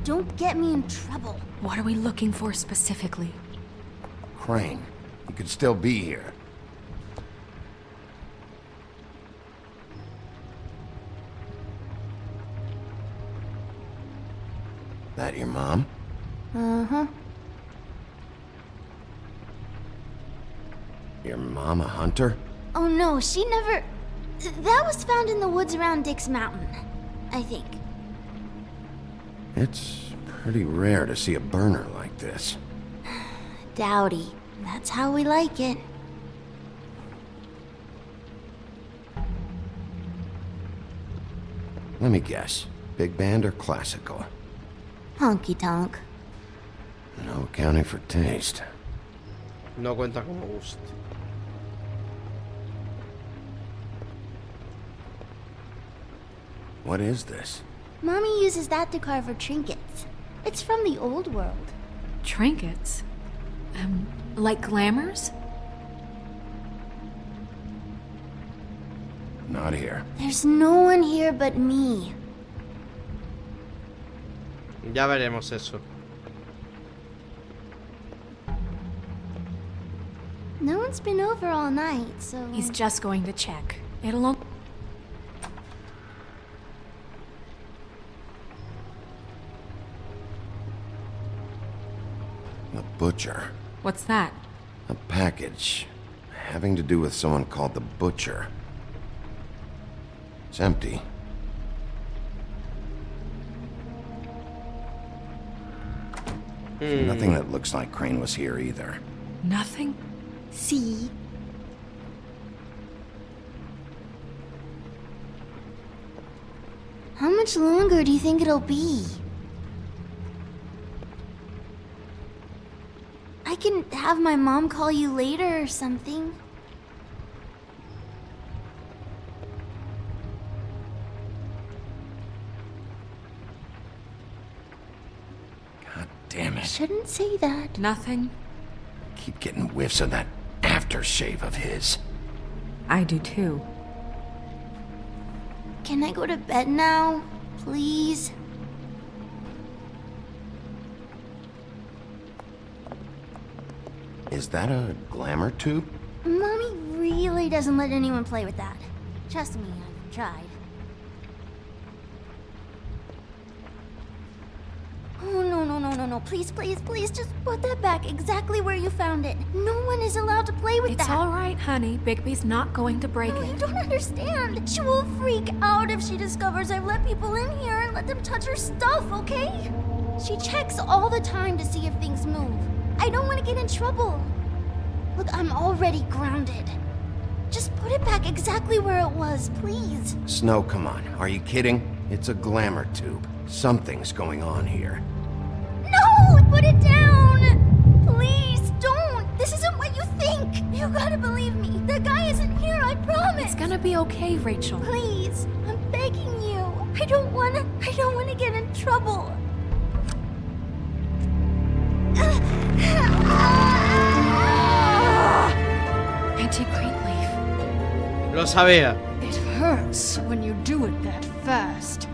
Don't get me in trouble. What are we looking for specifically? Crane. He could still be here. That your mom? Uh-huh. Your mom a hunter? Oh no, she never... That was found in the woods around Dick's Mountain, I think. It's pretty rare to see a burner like this. Dowdy. That's how we like it. Let me guess. Big band or classical? Honky tonk. No accounting for taste. No cuenta como gusto. What is this? Mommy uses that to carve her trinkets. It's from the old world. Trinkets? Like glamours? Not here. There's no one here but me. Ya veremos eso. No one's been over all night, so... He's just going to check. It'll only... The butcher. What's that? A package. Having to do with someone called the Butcher. It's empty. Nothing that looks like Crane was here either. Nothing? See? How much longer do you think it'll be? I can have my mom call you later or something. God damn it. Shouldn't say that. Nothing? Keep getting whiffs of that aftershave of his. I do too. Can I go to bed now? Please? Is that a glamour tube? Mommy really doesn't let anyone play with that. Trust me, I've tried. Oh, no. Please, just put that back exactly where you found it. No one is allowed to play with that. It's all right, honey. Bigby's not going to break it. You don't understand. She will freak out if she discovers I've let people in here and let them touch her stuff, okay? She checks all the time to see if things move. I don't want to get in trouble. Look, I'm already grounded. Just put it back exactly where it was, please. Snow, come on. Are you kidding? It's a glamour tube. Something's going on here. No! Put it down! Please, don't! This isn't what you think! You gotta believe me. The guy isn't here, I promise! It's gonna be okay, Rachel. Please, I'm begging you. I don't wanna get in trouble. Auntie Greenleaf. Lo sabía. It hurts when you do it that fast.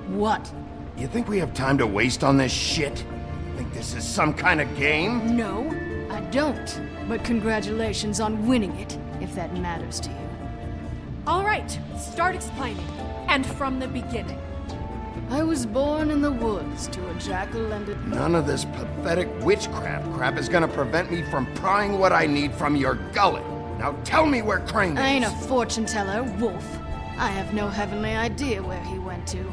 What? You think we have time to waste on this shit? Think this is some kind of game? No, I don't. But congratulations on winning it, if that matters to you. All right, start explaining. And from the beginning. I was born in the woods to a jackal and a... None of this pathetic witchcraft crap is gonna prevent me from prying what I need from your gullet. Now tell me where Crane is. I ain't a fortune teller, Wolf. I have no heavenly idea where he went to.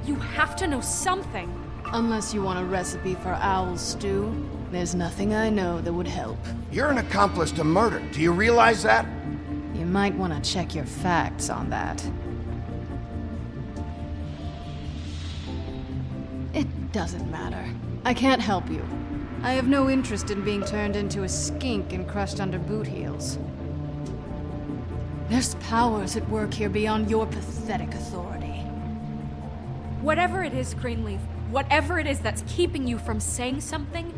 You have to know something. Unless you want a recipe for owl stew, there's nothing I know that would help. You're an accomplice to murder. Do you realize that? You might want to check your facts on that. It doesn't matter. I can't help you. I have no interest in being turned into a skink and crushed under boot heels. There's powers at work here beyond your pathetic authority. Whatever it is, Greenleaf, whatever it is that's keeping you from saying something,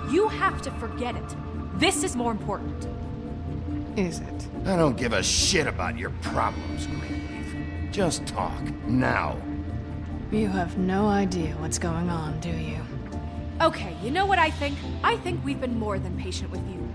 you have to forget it. This is more important. Is it? I don't give a shit about your problems, Greenleaf. Just talk, now. You have no idea what's going on, do you? Okay, you know what I think? I think we've been more than patient with you.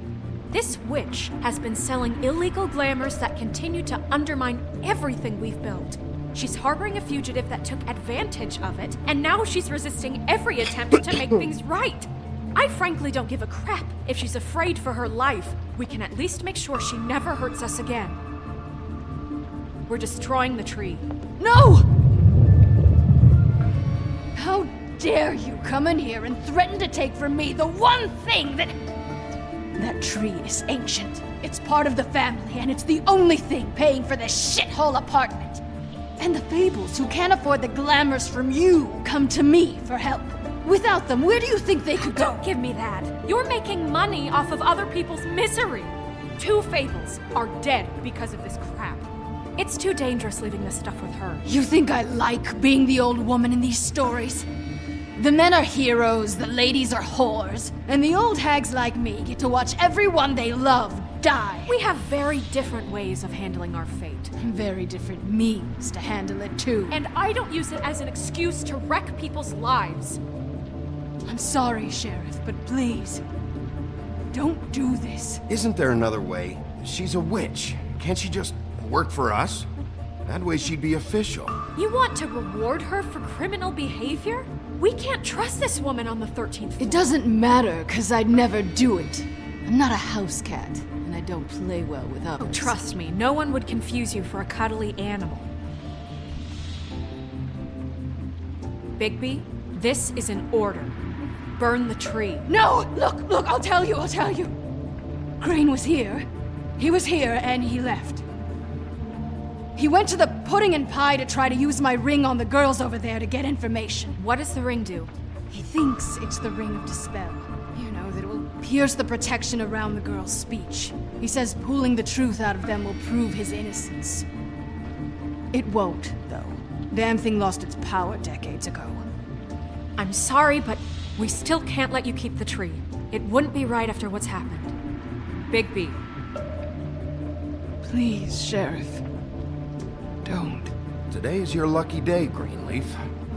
This witch has been selling illegal glamours that continue to undermine everything we've built. She's harboring a fugitive that took advantage of it, and now she's resisting every attempt to make things right. I frankly don't give a crap if she's afraid for her life. We can at least make sure she never hurts us again. We're destroying the tree. No! How dare you come in here and threaten to take from me the one thing that... That tree is ancient. It's part of the family, and it's the only thing paying for this shithole apartment. And the Fables, who can't afford the glamours from you, come to me for help. Without them, where do you think they could go? Don't give me that. You're making money off of other people's misery. 2 Fables are dead because of this crap. It's too dangerous leaving this stuff with her. You think I like being the old woman in these stories? The men are heroes, the ladies are whores, and the old hags like me get to watch everyone they love die. We have very different ways of handling our fate. Very different means to handle it, too. And I don't use it as an excuse to wreck people's lives. I'm sorry, Sheriff, but please, don't do this. Isn't there another way? She's a witch. Can't she just work for us? That way she'd be official. You want to reward her for criminal behavior? We can't trust this woman on the 13th floor. It doesn't matter, because I'd never do it. I'm not a house cat, and I don't play well with others. Oh, trust me, no one would confuse you for a cuddly animal. Bigby, this is an order. Burn the tree. No! Look, I'll tell you. Crane was here. He was here, and he left. He went to the pudding and pie to try to use my ring on the girls over there to get information. What does the ring do? He thinks it's the ring of dispel. You know, that it will pierce the protection around the girls' speech. He says pulling the truth out of them will prove his innocence. It won't, though. Damn thing lost its power decades ago. I'm sorry, but we still can't let you keep the tree. It wouldn't be right after what's happened. Bigby. Please, Sheriff. Don't. Today is your lucky day, Greenleaf.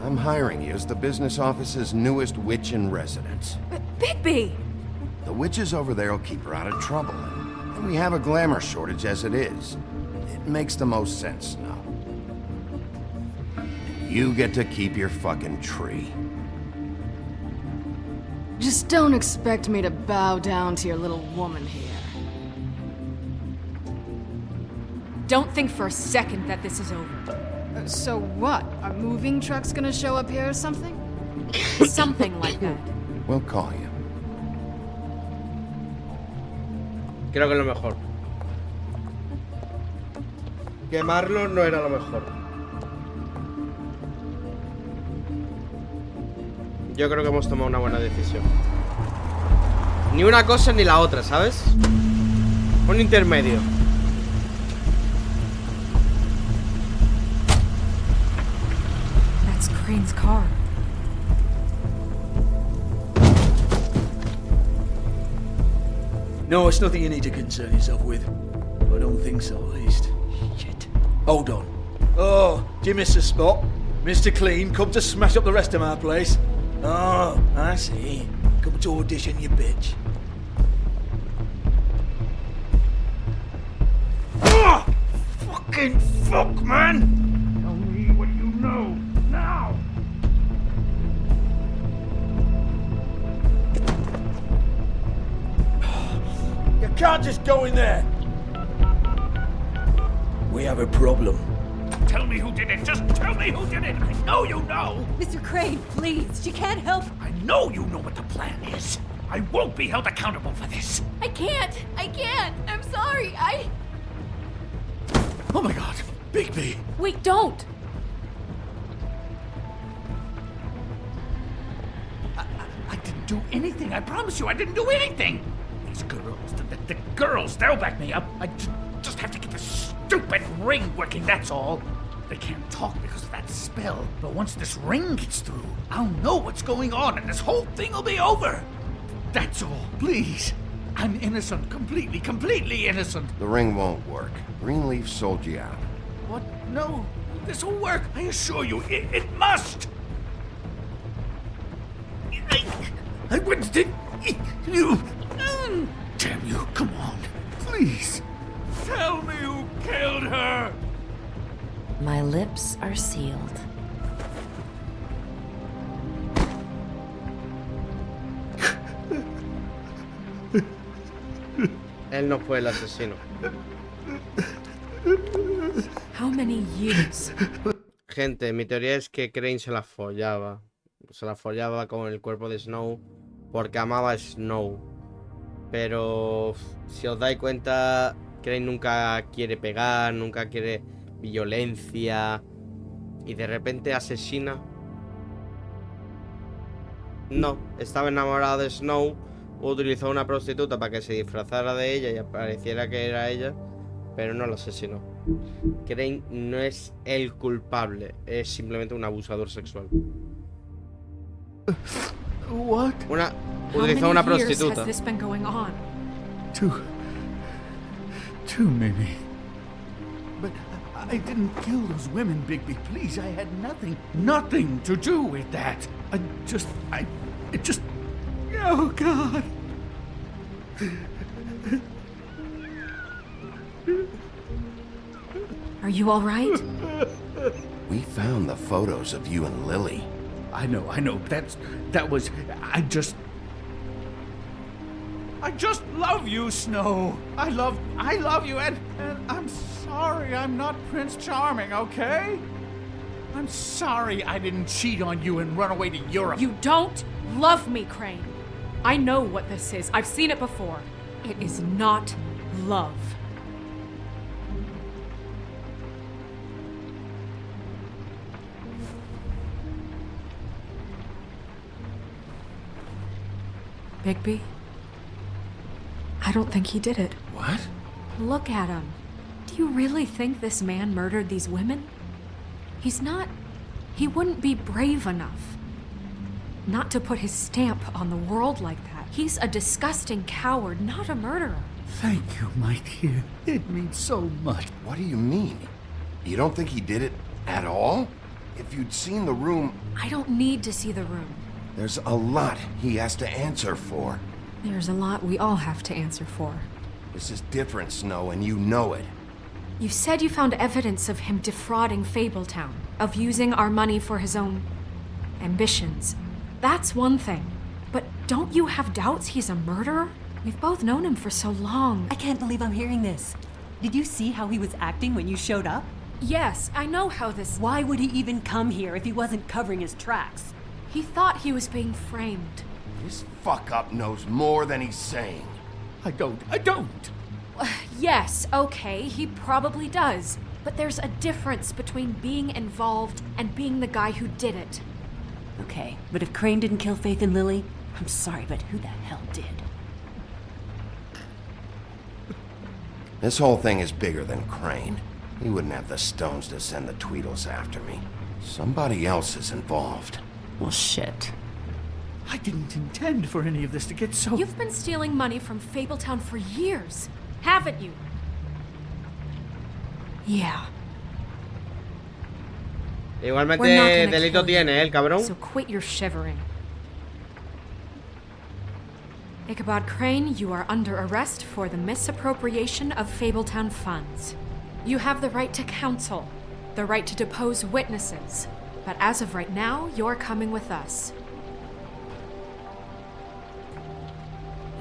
I'm hiring you as the business office's newest witch in residence. Bigby! The witches over there will keep her out of trouble, and we have a glamour shortage as it is. It makes the most sense now. You get to keep your fucking tree. Just don't expect me to bow down to your little woman here. Don't think for a second that this is over. So what? Are moving trucks gonna show up here or something? Something like that. We'll call you. Creo que es lo mejor. Quemarlo no era lo mejor. Yo creo que hemos tomado una buena decisión. Ni una cosa ni la otra, ¿sabes? Un intermedio. That's Crane's car. No, it's nothing you need to concern yourself with. I don't think so, at least. Shit. Hold on. Oh, do you miss the spot? Mr. Clean, come to smash up the rest of my place. Oh, I see. Come to audition, you bitch. Oh, fucking fuck, man! Tell me what you know, now! You can't just go in there! We have a problem. Tell me who did it. Just tell me who did it. I know you know. Mr. Crane, please. She can't help. I know you know what the plan is. I won't be held accountable for this. I can't. I'm sorry. Oh my god, Bigby! Wait, don't! I didn't do anything. I promise you, I didn't do anything. These girls, the girls, they'll back me up. I just have to get this stupid ring working, that's all. They can't talk because of that spell. But once this ring gets through, I'll know what's going on and this whole thing will be over. That's all. Please. I'm innocent. Completely innocent. The ring won't work. Greenleaf sold you out. What? No. This will work. I assure you, it must. I wouldn't. You. Damn you. Come on. Please. Tell me who killed her. My lips are sealed. Él no fue el asesino. How many years? Gente, mi teoría es que Crane se la follaba. Se la follaba con el cuerpo de Snow porque amaba a Snow. Pero si os dais cuenta, Crane nunca quiere pegar, nunca quiere violencia. Y de repente asesina. No, estaba enamorado de Snow. Utilizó a una prostituta para que se disfrazara de ella y pareciera que era ella, pero no lo asesinó. Crane no es el culpable, es simplemente un abusador sexual. What? Utilizó a una prostituta. Too many. But I didn't kill those women, Bigby. Please, I had nothing to do with that. It just... Oh, God. Are you all right? We found the photos of you and Lily. I know. That was... I just love you, Snow. I love you, and I'm sorry I'm not Prince Charming, okay? I'm sorry I didn't cheat on you and run away to Europe. You don't love me, Crane. I know what this is. I've seen it before. It is not love. Bigby? I don't think he did it. What? Look at him. Do you really think this man murdered these women? He's not... He wouldn't be brave enough. Not to put his stamp on the world like that. He's a disgusting coward, not a murderer. Thank you, my dear. It means so much. What do you mean? You don't think he did it at all? If you'd seen the room... I don't need to see the room. There's a lot he has to answer for. There's a lot we all have to answer for. This is different, Snow, and you know it. You said you found evidence of him defrauding Fabletown, of using our money for his own ambitions. That's one thing. But don't you have doubts he's a murderer? We've both known him for so long. I can't believe I'm hearing this. Did you see how he was acting when you showed up? Yes, I know how this... Why would he even come here if he wasn't covering his tracks? He thought he was being framed. This fuck-up knows more than he's saying. I don't! Yes, okay, he probably does. But there's a difference between being involved and being the guy who did it. Okay, but if Crane didn't kill Faith and Lily, I'm sorry, but who the hell did? This whole thing is bigger than Crane. He wouldn't have the stones to send the Tweedles after me. Somebody else is involved. Well, shit. I didn't intend for any of this to get so... You've been stealing money from Fabletown for years, haven't you? Yeah. Igualmente delito tiene, el cabrón. So quit your shivering. Ichabod Crane, you are under arrest for the misappropriation of Fabletown funds. You have the right to counsel, the right to depose witnesses, but as of right now, you're coming with us.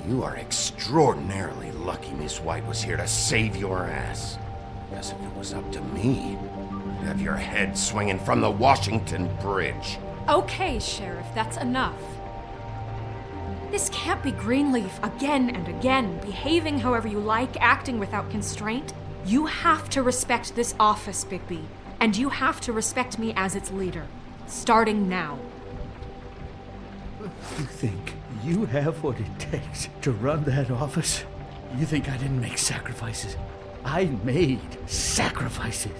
You are extraordinarily lucky Miss White was here to save your ass. Guess if it was up to me, you'd have your head swinging from the Washington Bridge. Okay, Sheriff, that's enough. This can't be Greenleaf again and again, behaving however you like, acting without constraint. You have to respect this office, Bigby, and you have to respect me as its leader, starting now. You think you have what it takes to run that office? You think I didn't make sacrifices? I made sacrifices.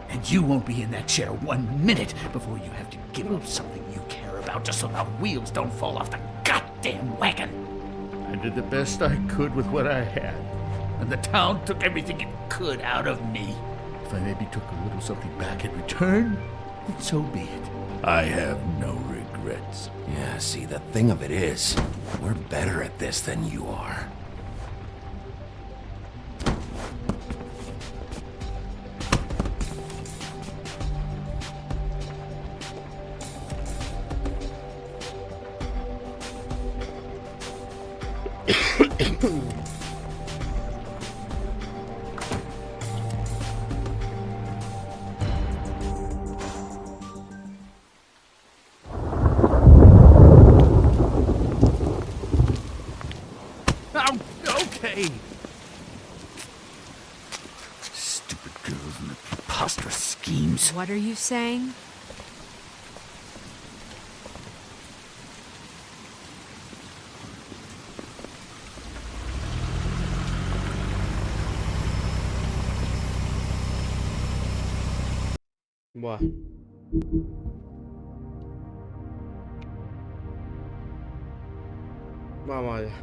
And you won't be in that chair 1 minute before you have to give up something you care about just so the wheels don't fall off the goddamn wagon. I did the best I could with what I had. And the town took everything it could out of me. If I maybe took a little something back in return, then so be it. I have no regrets. Yeah, see, the thing of it is, we're better at this than you are. Okay. Stupid girls and their preposterous schemes. What are you saying? Buah. Vamos allá.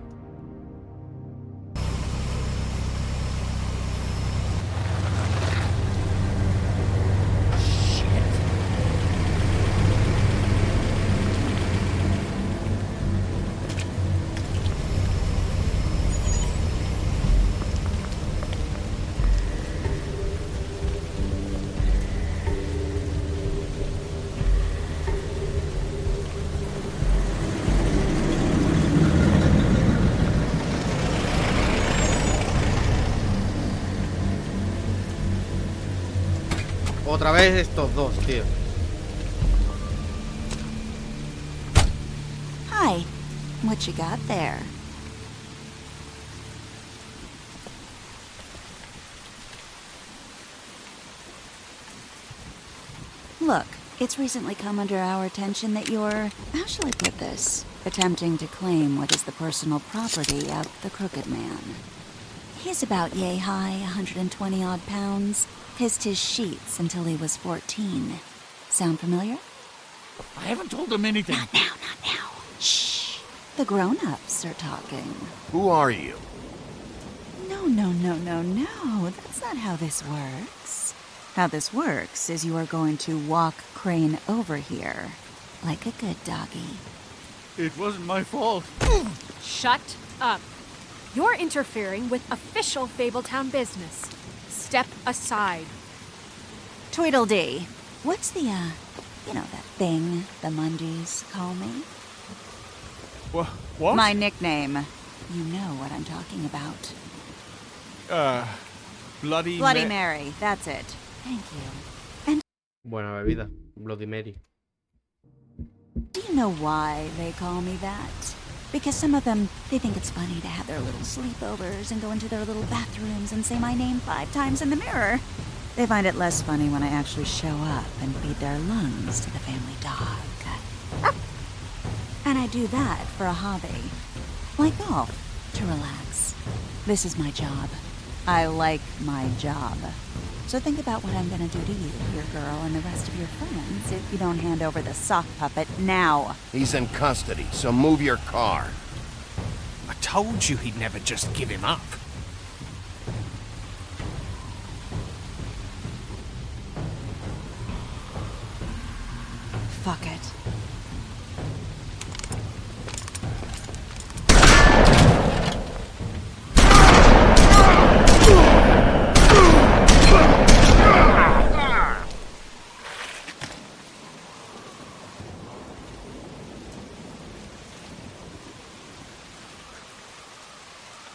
Otra vez estos dos, tío. Hi. What you got there? Look, it's recently come under our attention that you're, how shall I put this, attempting to claim what is the personal property of the Crooked Man. He's about yay high, 120 odd pounds. Pissed his sheets until he was 14. Sound familiar? I haven't told him anything. Not now, not now. Shh. The grown-ups are talking. Who are you? No. That's not how this works. How this works is you are going to walk Crane over here. Like a good doggy. It wasn't my fault. Shut up. You're interfering with official Fabletown business. Step aside. Tweedledee. What's the, you know that thing the Mundies call me? What? My nickname. You know what I'm talking about. Bloody Mary, that's it. Thank you. Buena bebida. Bloody Mary. Do you know why they call me that? Because some of them, they think it's funny to have their little sleepovers and go into their little bathrooms and say my name 5 times in the mirror. They find it less funny when I actually show up and feed their lungs to the family dog. And I do that for a hobby. Like golf, to relax. This is my job. I like my job. So think about what I'm gonna do to you, your girl, and the rest of your friends if you don't hand over the sock puppet now. He's in custody, so move your car. I told you he'd never just give him up. Fuck it.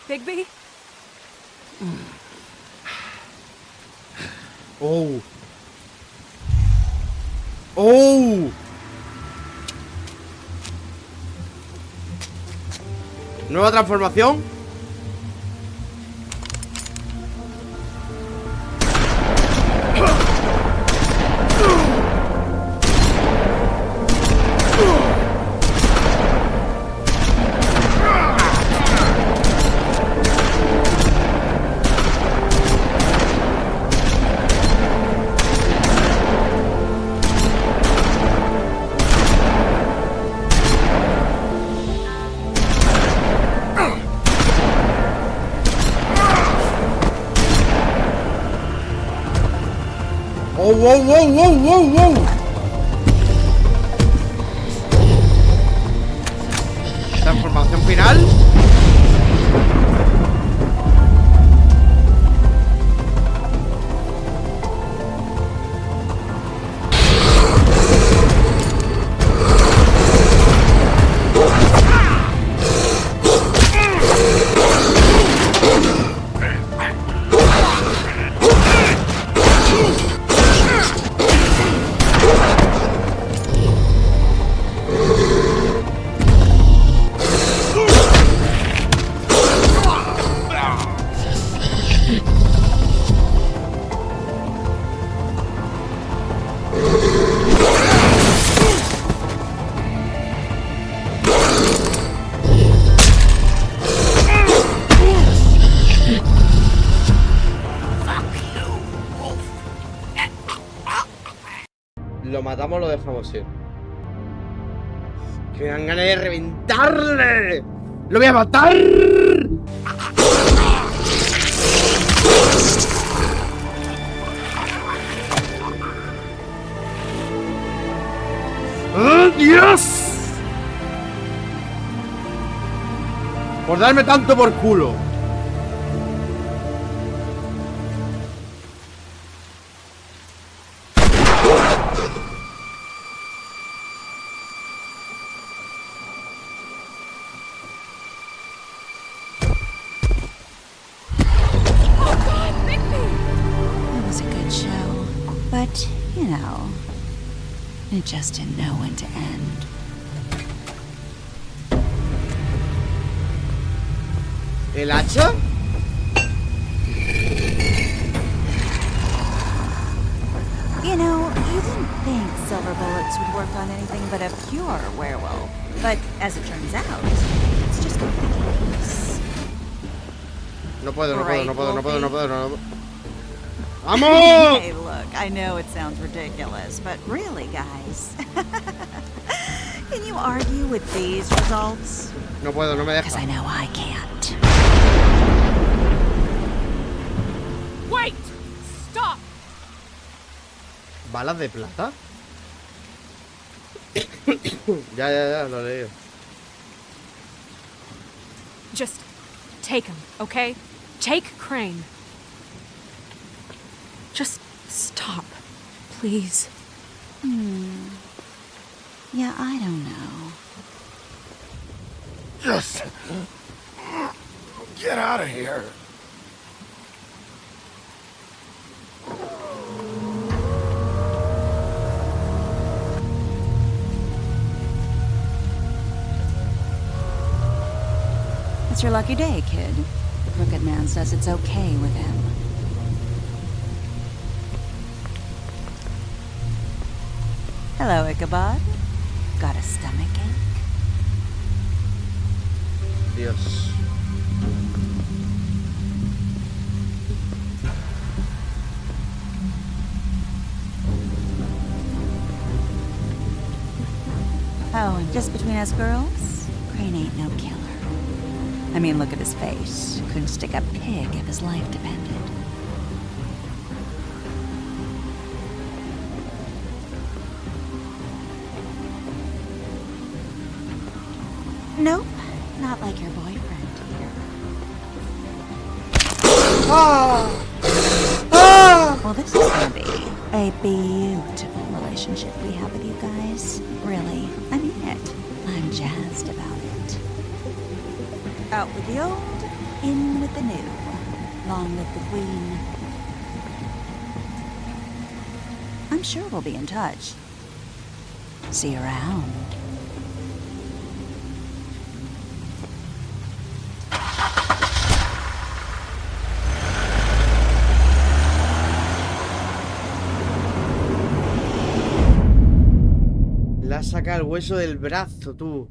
Bigby? Oh. Oh. Nueva transformación. ¡Oh, wow, wow, wow, wow, wow! Transformación final. Lo matamos, lo dejamos ir. Que me dan ganas de reventarle. ¡Lo voy a matar! ¡Oh, Dios! Por darme tanto por culo. But, you know, it just didn't know when to end. ¿El hacha? You know, you didn't think silver bullets would work on anything but a pure werewolf. But as it turns out, it's just complicated. No puedo. ¡Vamos! Hey, look, I know it sounds ridiculous, but really, guys, can you argue with these results? No puedo, no me deja. Because I know I can't. Wait! Stop! ¿Balas de plata? ya, lo leí. Just take him, okay? Take Crane. Just stop, please. Yeah, I don't know. Just get out of here. It's your lucky day, kid. The Crooked Man says it's okay with him. Hello, Ichabod. Got a stomachache? Dios. Oh, and just between us girls, Crane ain't no killer. I mean, look at his face. Couldn't stick a pig if his life depended. Nope, not like your boyfriend here. Well, this is gonna be a beautiful relationship we have with you guys. Really, I mean it. I'm jazzed about it. Out with the old, in with the new. Long live the Queen. I'm sure we'll be in touch. See you around. Saca el hueso del brazo, tú.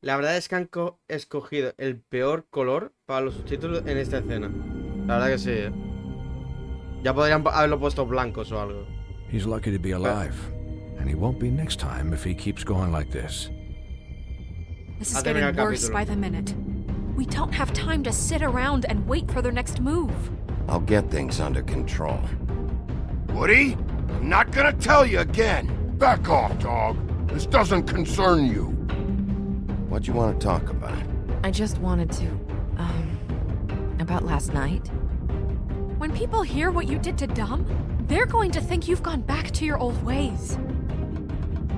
La verdad es que han escogido el peor color para los subtítulos en esta escena. La verdad que sí, ¿eh? Ya podrían haberlo puesto blancos o algo. He's lucky to be alive, and he won't be next time if he keeps going like this. This is getting worse by the minute. We don't have time to sit around and wait for their next move. I'll get things under control. Woody? I'm not gonna tell you again. Back off, dog. This doesn't concern you. What do you want to talk about? I just wanted to, about last night. When people hear what you did to Dom, they're going to think you've gone back to your old ways.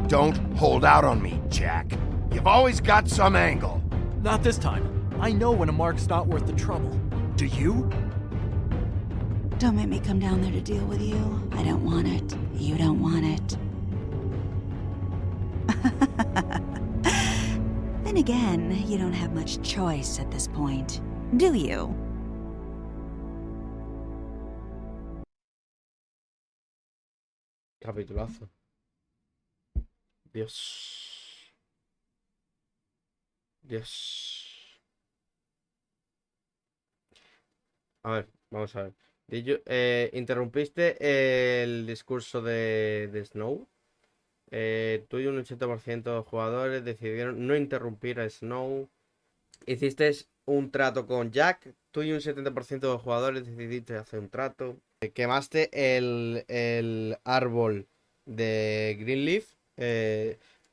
Don't hold out on me, Jack. You've always got some angle. Not this time. I know when a mark's not worth the trouble. Do you? Don't make me come down there to deal with you. I don't want it. You don't want it. Then again, you don't have much choice at this point, do you? Capitulazo. Dios. Dios. A ver, vamos a ver. Interrumpiste el discurso de Snow. Tú y un 80% de jugadores decidieron no interrumpir a Snow. Hiciste un trato con Jack. Tú y un 70% de jugadores decidiste hacer un trato. Quemaste el árbol de Greenleaf.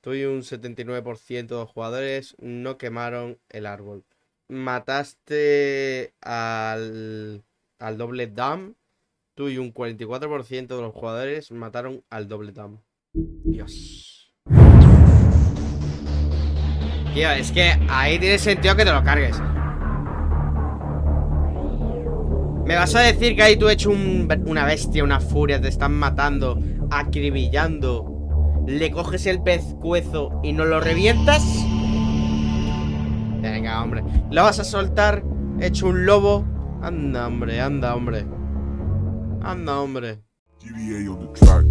Tú y un 79% de jugadores no quemaron el árbol. Mataste al doble Dam. Tú y un 44% de los jugadores mataron al doble Dam. Dios. Tío, es que ahí tiene sentido que te lo cargues. ¿Me vas a decir que ahí tú has hecho una bestia, una furia, te están matando, acribillando, le coges el pescuezo y no lo revientas? Venga, hombre. ¿Lo vas a soltar hecho un lobo? Anda, hombre, anda, hombre. Anda, hombre. GBA on the track.